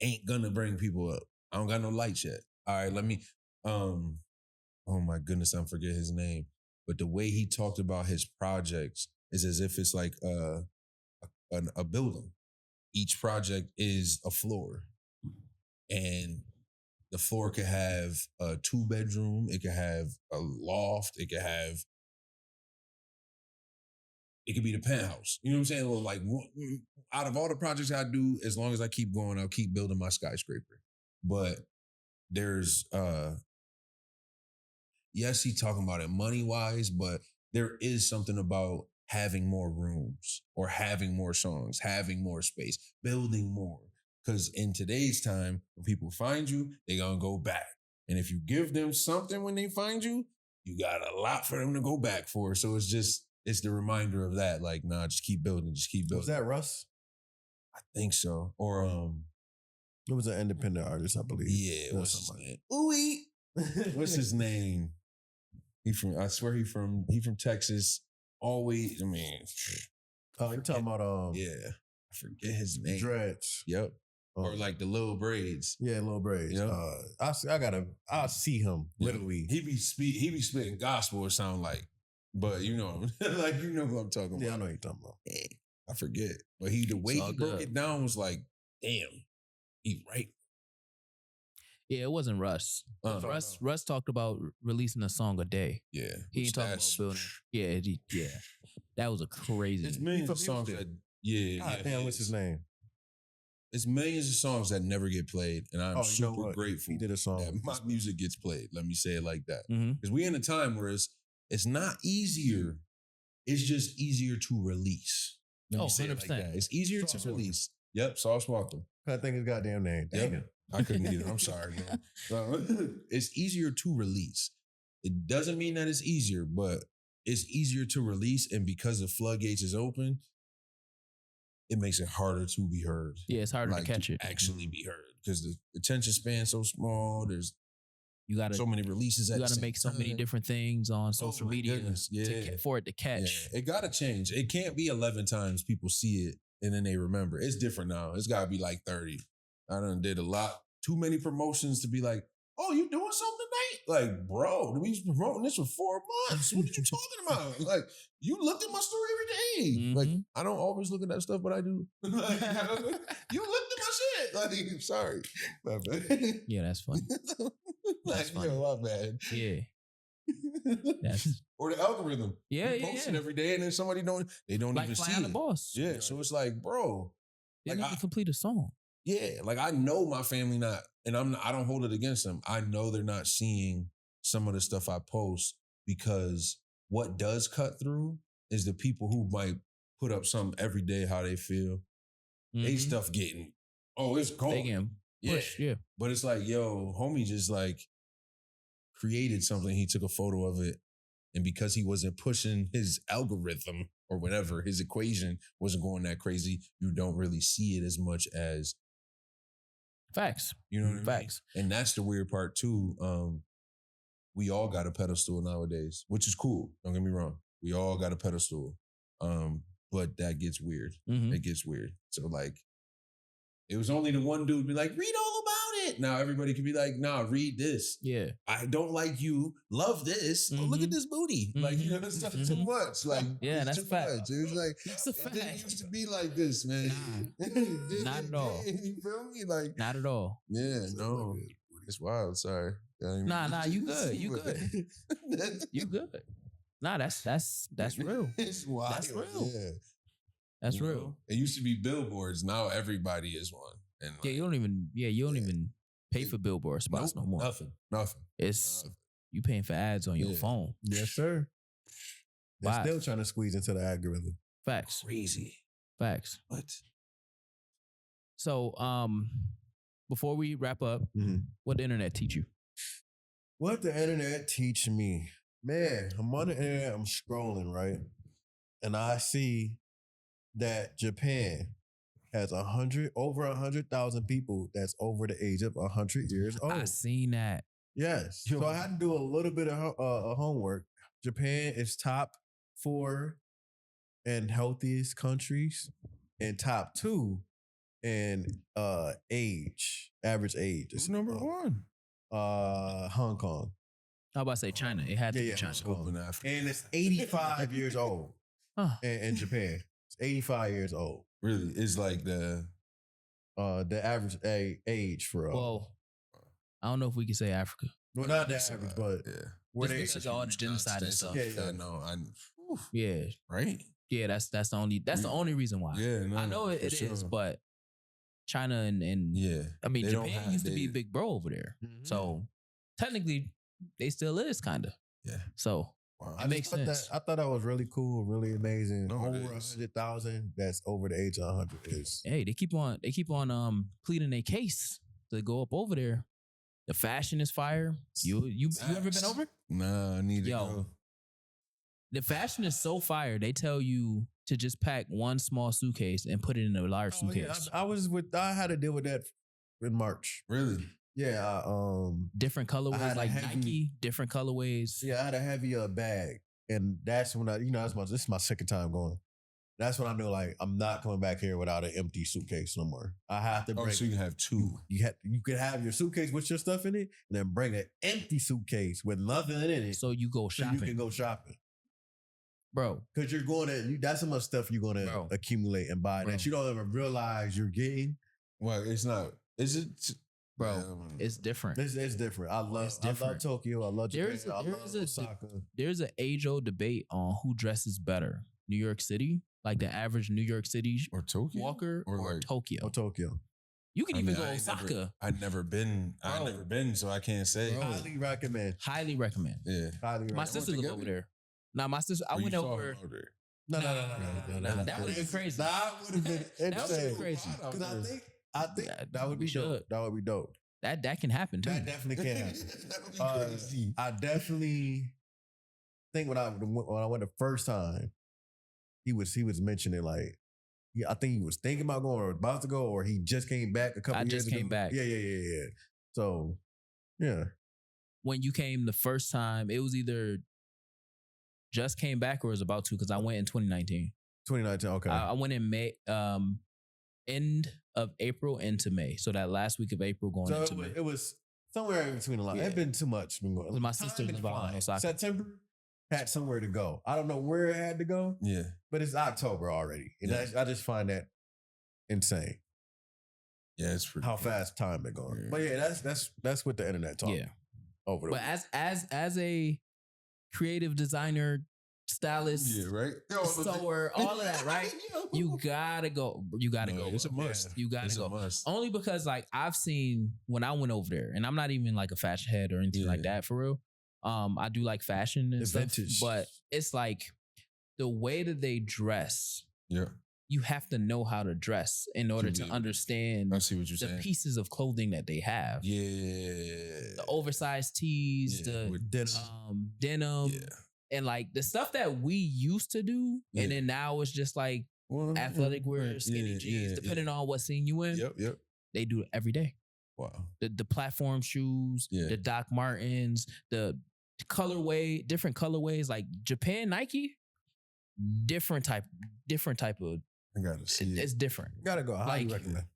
ain't gonna bring people up. I don't got no lights yet. All right, let me. Oh my goodness, I forget his name. But the way he talked about his projects is as if it's like a building. Each project is a floor, and the floor could have a 2-bedroom. It could have a loft. It could be the penthouse. You know what I'm saying? Well, like out of all the projects I do, as long as I keep going, I'll keep building my skyscraper. But there's yes, he talking about it money-wise, but there is something about having more rooms or having more songs, having more space, building more. Because in today's time, when people find you, they're going to go back. And if you give them something when they find you, you got a lot for them to go back for. So it's the reminder of that. Like, nah, just keep building, just keep building.
Was that Russ?
I think so. Or
it was an independent artist, I believe.
Yeah, what's his name? Ooh, what's his name? I swear he from Texas. Always, I mean.
Oh, you're talking about
yeah. I forget his name.
Dreads.
Yep. Or like the little braids.
Yeah, little braids.
Yep.
I see him literally.
He be spitting gospel, it sound like. But you know, like you know who I'm talking about.
Yeah, I know who you're talking about.
I forget. But the way he broke it down was like, damn, he's right.
Yeah, it wasn't Russ. Russ talked about releasing a song a day.
Yeah.
He ain't talking about building. Yeah. That was a crazy.
It's millions of songs that,
damn, what's his name?
It's millions of songs that never get played. And I'm super grateful
he did a song
that my music gets played. Let me say it like that.
Mm-hmm.
Because we in a time where it's not easier. It's just easier to release. Let me say 100%. It like that. It's easier to release. Yep, Sauce Walker.
I think his goddamn name.
Yep. I couldn't either. I'm sorry, man. It's easier to release. It doesn't mean that it's easier, but it's easier to release. And because the floodgates is open, it makes it harder to be heard.
Yeah, it's harder to catch it.
Actually be heard. Because the attention span's so small. There's so many releases at the same time. You got to make
so many different things on social media for it to catch.
Yeah. It got to change. It can't be 11 times people see it and then they remember. It's different now. It's got to be like 30. I done did a lot. Too many promotions to be like, oh, you doing something tonight? Like, bro, we was promoting this for 4 months. What are you talking about? Like, you looked at my story every day.
Mm-hmm.
Like, I don't always look at that stuff, but I do. Like, you looked at my shit. Like, sorry. My bad.
Yeah, that's funny.
That's funny. Yo, my bad.
Yeah.
Or the algorithm.
Yeah,
you post it every day, and then somebody don't
like
even see
the
it.
Boss.
Yeah, so it's like, bro,
they need to complete a song.
Yeah, like I know my family not, and I don't hold it against them. I know they're not seeing some of the stuff I post because what does cut through is the people who might put up something every day how they feel. Mm-hmm. They stuff getting, it's gone.
They getting pushed, yeah.
But it's like, yo, homie just like created something. He took a photo of it. And because he wasn't pushing his algorithm or whatever, his equation wasn't going that crazy, you don't really see it as much as
facts.
You know what I mean?
Facts.
And that's the weird part too. We all got a pedestal nowadays, which is cool. Don't get me wrong. We all got a pedestal. But that gets weird. Mm-hmm. It gets weird. So like, it was only the one dude be like, read all about it. Now everybody can be like, nah, read this.
Yeah.
I don't like you. Love this. Oh, look at this booty. Like, you know, it's not too much. Like,
yeah, that's
too
a fact.
much. It was like,
That's a
it
fact.
didn't used to be like this, man.
Not at all.
You feel me? Like,
Not at all.
yeah, no. It's wild. Sorry.
Nah, you good. You good. You good. Nah, that's real.
It's wild.
That's real.
Yeah.
That's real.
It used to be billboards. Now everybody is one. And
Yeah, you don't even pay for billboard spots no more.
Nothing.
It's you paying for ads on your phone.
Yes, sir. They're
Wow.
still trying to squeeze into the algorithm.
Facts.
Crazy.
Facts.
What?
So, before we wrap up, what the internet teach you?
What the internet teach me? Man, I'm on the internet, I'm scrolling, right? And I see that Japan has over 100,000 people that's over the age of 100 years old.
I seen that.
Yes. So I had to do a little bit of homework. Japan is top 4 in healthiest countries and top 2 in average age.
It's number 1.
Hong Kong.
I was about to say China. It had to be
Yeah,
China.
Open Africa.
And it's 85 years old in Japan. It's 85 years old.
Really? It's like the
average age for
Well, I don't know if we can say Africa.
well, not the average, but where
Just
they
because of all the genocide and stuff.
Yeah.
No,
Yeah.
right?
Yeah, that's the only reason why.
Yeah, no,
I know it
for
is,
sure.
but China and
Yeah.
I mean
They don't
Japan
have-
used to be
they-
big bro over there. So technically they still is kind of.
Yeah.
So
Wow.
it makes sense.
I thought that was really cool, really amazing.
No, it
over
is.
100,000 that's over the age of 100 is.
Hey, they keep on pleading their case to go up over there. The fashion is fire. You ever been over?
Nah, I need to
Yo.
go.
The fashion is so fire. They tell you to just pack one small suitcase and put it in a large
Oh, yeah,
suitcase.
I had to deal with that in March.
Really?
Yeah,
Different
I
colorways
had a
like
heavy-
Nike, different colorways.
I had a heavier bag. And that's when this is my second time going. That's when I knew like I'm not coming back here without an empty suitcase no more. I have to
Oh,
bring
so you can have 2.
you could have your suitcase with your stuff in it, and then bring an empty suitcase with nothing in it.
So you go
so
shopping.
you can go shopping.
Bro,
Because you're going to, that's how much stuff you're going to
Bro.
accumulate and buy
Bro.
that you don't even realize you're getting.
Well, it's not. Is it?
bro, it's different.
It's different. I love Tokyo. I love Japan. I love Osaka.
There's an age-old debate on who dresses better. New York City, like the average New York City
Or Tokyo?
walker, or
like-
Tokyo.
Or Tokyo.
You can
I
even
mean,
go
I ain't
Osaka.
I've never been. So I can't say.
Bro.
Highly recommend.
Highly recommend.
Yeah.
Highly
My
recommend.
sister live over there. Nah, my sister. I
Or you
went
saw
over.
him there.
No.
That would've been crazy.
That would have been
That would've been
insane.
crazy.
Because I think that would be
we
dope.
should.
That would be dope.
That can happen too.
That definitely can happen.
That would be crazy.
I definitely think when I went the first time, he was mentioning like, I think he was thinking about going or about to go, or he just came back a couple
I
years
just
ago.
came back.
Yeah. So, yeah.
When you came the first time, it was either just came back or was about to because I went in 2019.
2019, okay.
I went in May, end of April into May. So that last week of April going
so
into May.
it was somewhere in between the line.
Yeah.
It been too much. Been going.
My
Time
sister
been
live out in
flying.
Osaka.
September had somewhere to go. I don't know where it had to go,
Yeah.
but it's October already. And
Yeah.
I just find that insane.
Yeah, it's pretty.
How fast time been going.
Yeah.
But yeah, that's what the internet talk.
Yeah.
Over the
But as a creative designer, stylist,
Yeah, right.
sewer, all of that, right? You gotta go. You gotta go.
It's a
bro.
must.
You gotta
It's
go.
a must.
Only because like I've seen when I went over there, and I'm not even like a fashion head or anything like
Yeah.
that for real. I do like fashion and
The
stuff,
vintage.
but it's like the way that they dress.
Yeah,
You have to know how to dress in order to
Completely.
understand
I see what you're
the
saying.
pieces of clothing that they have.
Yeah,
The oversized tees,
Yeah,
the
with denim.
denim,
yeah.
and like the stuff that we used to do,
Yeah.
and then now it's just like
Well,
athletic wear,
right.
skinny
Yeah,
jeans,
yeah,
depending on what scene you in.
Yep.
They do it every day.
Wow.
The platform shoes,
Yeah.
the Doc Martens, the colorway, different colorways, like Japan Nike, different type of.
I gotta see it.
It's different.
Gotta go. I highly
Like-
recommend.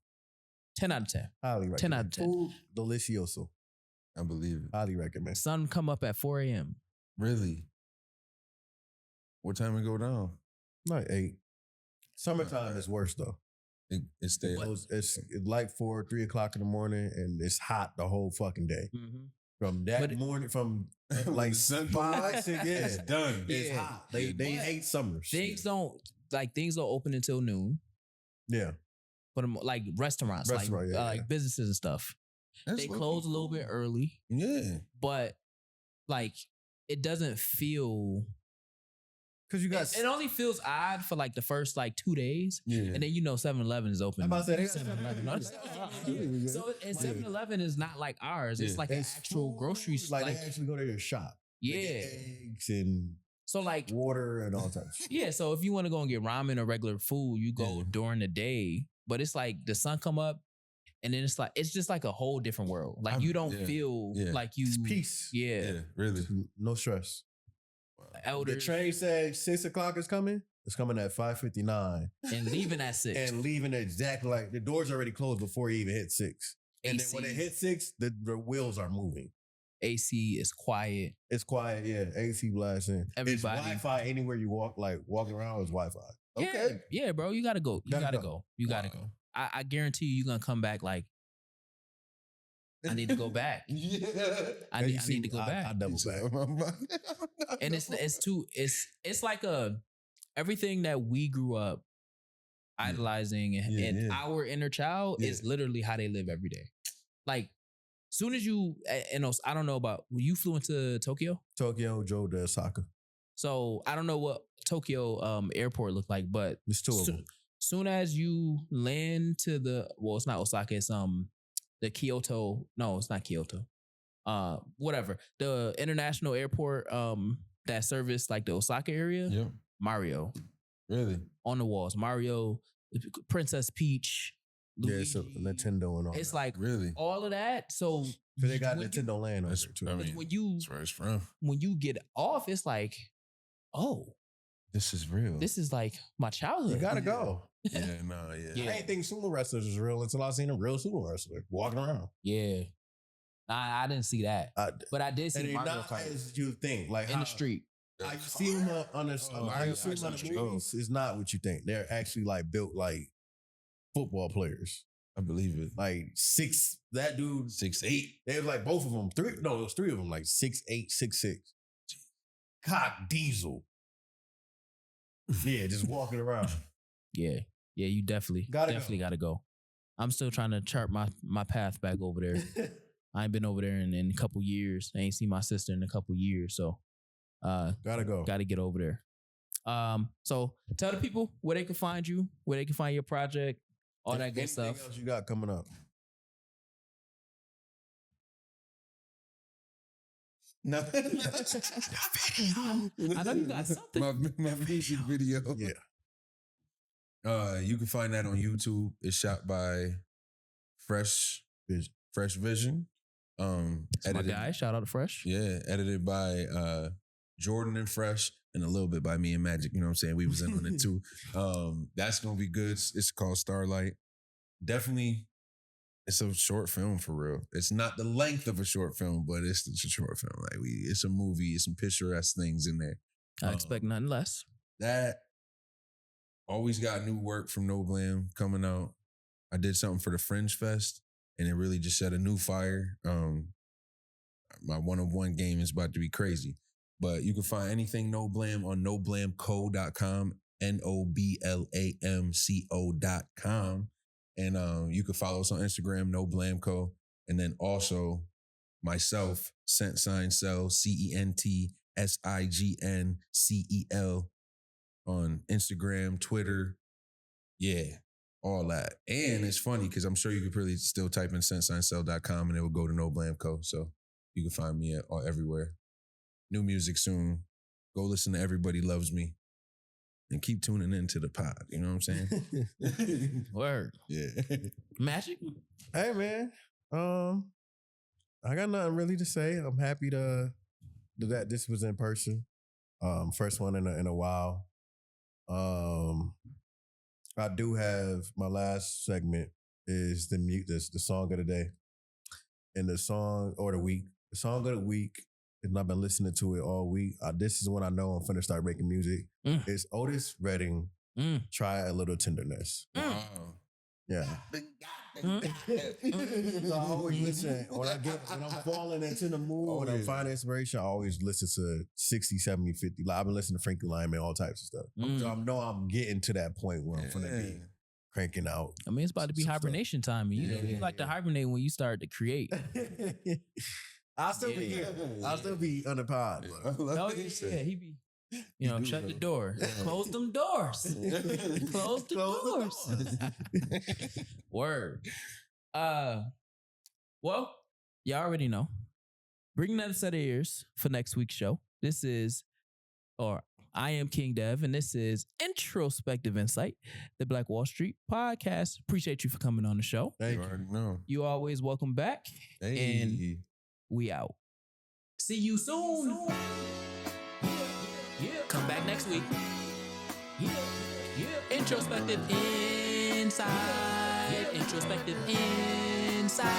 10 out of 10.
Highly recommend.
10 out of 10.
Food, delicioso.
I believe it.
Highly recommend.
Sun come up at 4 a.m.
Really? What time it go down?
Like 8. Summertime is worse though.
It stays.
It's like 4, 3 o'clock in the morning, and it's hot the whole fucking day.
Mm-hmm.
From that morning, from like
sun
5, 6, yeah,
it's done.
It's hot. They hate summers.
Things don't open until noon.
Yeah,
But like restaurants, like businesses and stuff. They close a little bit early.
Yeah.
But like it doesn't feel,
because you got
it only feels odd for like the first like 2 days.
Yeah.
And then 7-Eleven is open.
I'm about to say they got
7-Eleven. So 7-Eleven is not like ours. It's like an actual grocery store.
Like they actually go there to shop.
Yeah.
They get eggs and
so like
water and all types.
Yeah, so if you want to go and get ramen or regular food, you go during the day. But it's like the sun come up, and then it's just like a whole different world. Like you don't feel like you.
It's peace.
Yeah, really.
No stress.
Elders.
The train said 6 o'clock is coming. It's coming at 5:59
and leaving at 6.
And leaving exactly like the doors already closed before you even hit 6. And then when it hits 6, the wheels are moving.
AC is quiet.
It's quiet, yeah. AC blasting.
Everybody.
It's Wi-Fi anywhere you walk, like walking around is Wi-Fi. Okay.
Yeah, bro. You gotta go. You gotta go. You gotta go. I guarantee you're gonna come back like, I need to go back.
Yeah.
I need to go back.
I double back.
And it's like everything that we grew up idolizing and our inner child is literally how they live every day. Like, soon as you, I don't know about, you flew into Tokyo?
Tokyo, drove to Osaka.
So I don't know what Tokyo airport looked like, but
there's 2 of them.
Soon as you land to it's not Osaka, it's the Kyoto. No, it's not Kyoto. Whatever. The international airport that service like the Osaka area.
Yep.
Mario.
Really?
On the walls. Mario, Princess Peach. Luigi.
Yeah, so Nintendo and all.
It's
that.
like
really
all of that. So
they got Nintendo Land on there too.
I mean, that's where it's from.
When you get off, it's like, oh,
this is real.
This is like my childhood.
You gotta go.
Yeah,
I ain't think sumo wrestlers was real until I seen a real sumo wrestler walking around.
Yeah. I didn't see that. But I did see Mario Kart.
As you think, like
in the street.
I see them on the movies. It's not what you think. They're actually like built like football players.
I believe it.
Like 6, that dude
6'8".
They was like both of them. It was 3 of them, like 6'8", 6'6". Cock Diesel. Yeah, just walking around.
Yeah, you definitely gotta go. I'm still trying to chart my path back over there. I ain't been over there in a couple years. I ain't seen my sister in a couple years, so
gotta go.
Gotta get over there. So tell the people where they can find you, where they can find your project, all that good stuff.
Anything else you got coming up?
Nothing.
I know you got something.
My music video.
Yeah.
You can find that on YouTube. It's shot by Fresh Vision.
That's my guy. Shout out to Fresh.
Yeah, edited by Jordan and Fresh, and a little bit by me and Magic. You know what I'm saying? We was in on it too. That's gonna be good. It's called Starlight. Definitely, it's a short film for real. It's not the length of a short film, but it's a short film. Like it's a movie. It's some picturesque things in there.
I expect nothing less.
That always got new work from No Blam coming out. I did something for the Fringe Fest, and it really just set a new fire. My one-on-one game is about to be crazy. But you can find anything No Blam on noblamco.com, NOBLAMCO.com. And you can follow us on Instagram, No Blam Co. And then also myself, CentSignCel, CentSignCel on Instagram, Twitter. Yeah, all that. And it's funny because I'm sure you could probably still type in CentSignCel.com and it will go to No Blam Co. So you can find me everywhere. New music soon. Go listen to Everybody Loves Me. And keep tuning into the pod. You know what I'm saying?
Word.
Yeah.
Magic?
Hey, man. I got nothing really to say. I'm happy that this was in person. First one in a while. I do have my last segment is the song of the day. And the song or the week. The song of the week, and I've been listening to it all week. This is when I know I'm finna start making music. It's Otis Redding, Try a Little Tenderness.
Wow.
Yeah. So I always listen when I'm falling into the mood, when I'm finding inspiration, I always listen to 60, 70, 50. Like I've been listening to Frankie Lyman, all types of stuff. So I know I'm getting to that point where I'm finna be cranking out.
I mean, it's about to be hibernation time. You like to hibernate when you start to create.
I'll still be here. I'll still be on the pod.
Oh, yeah, he be. Shut the door. Close them doors. Close the doors. Word. Well, you already know. Bring another set of ears for next week's show. I am King Dev, and this is Introspective Insight, the Black Wall Street podcast. Appreciate you for coming on the show.
Thank
You already know.
You always welcome back.
Hey.
And we out. See you soon. Yeah. Come back next week. Yeah. Introspective Insight. Introspective Insight.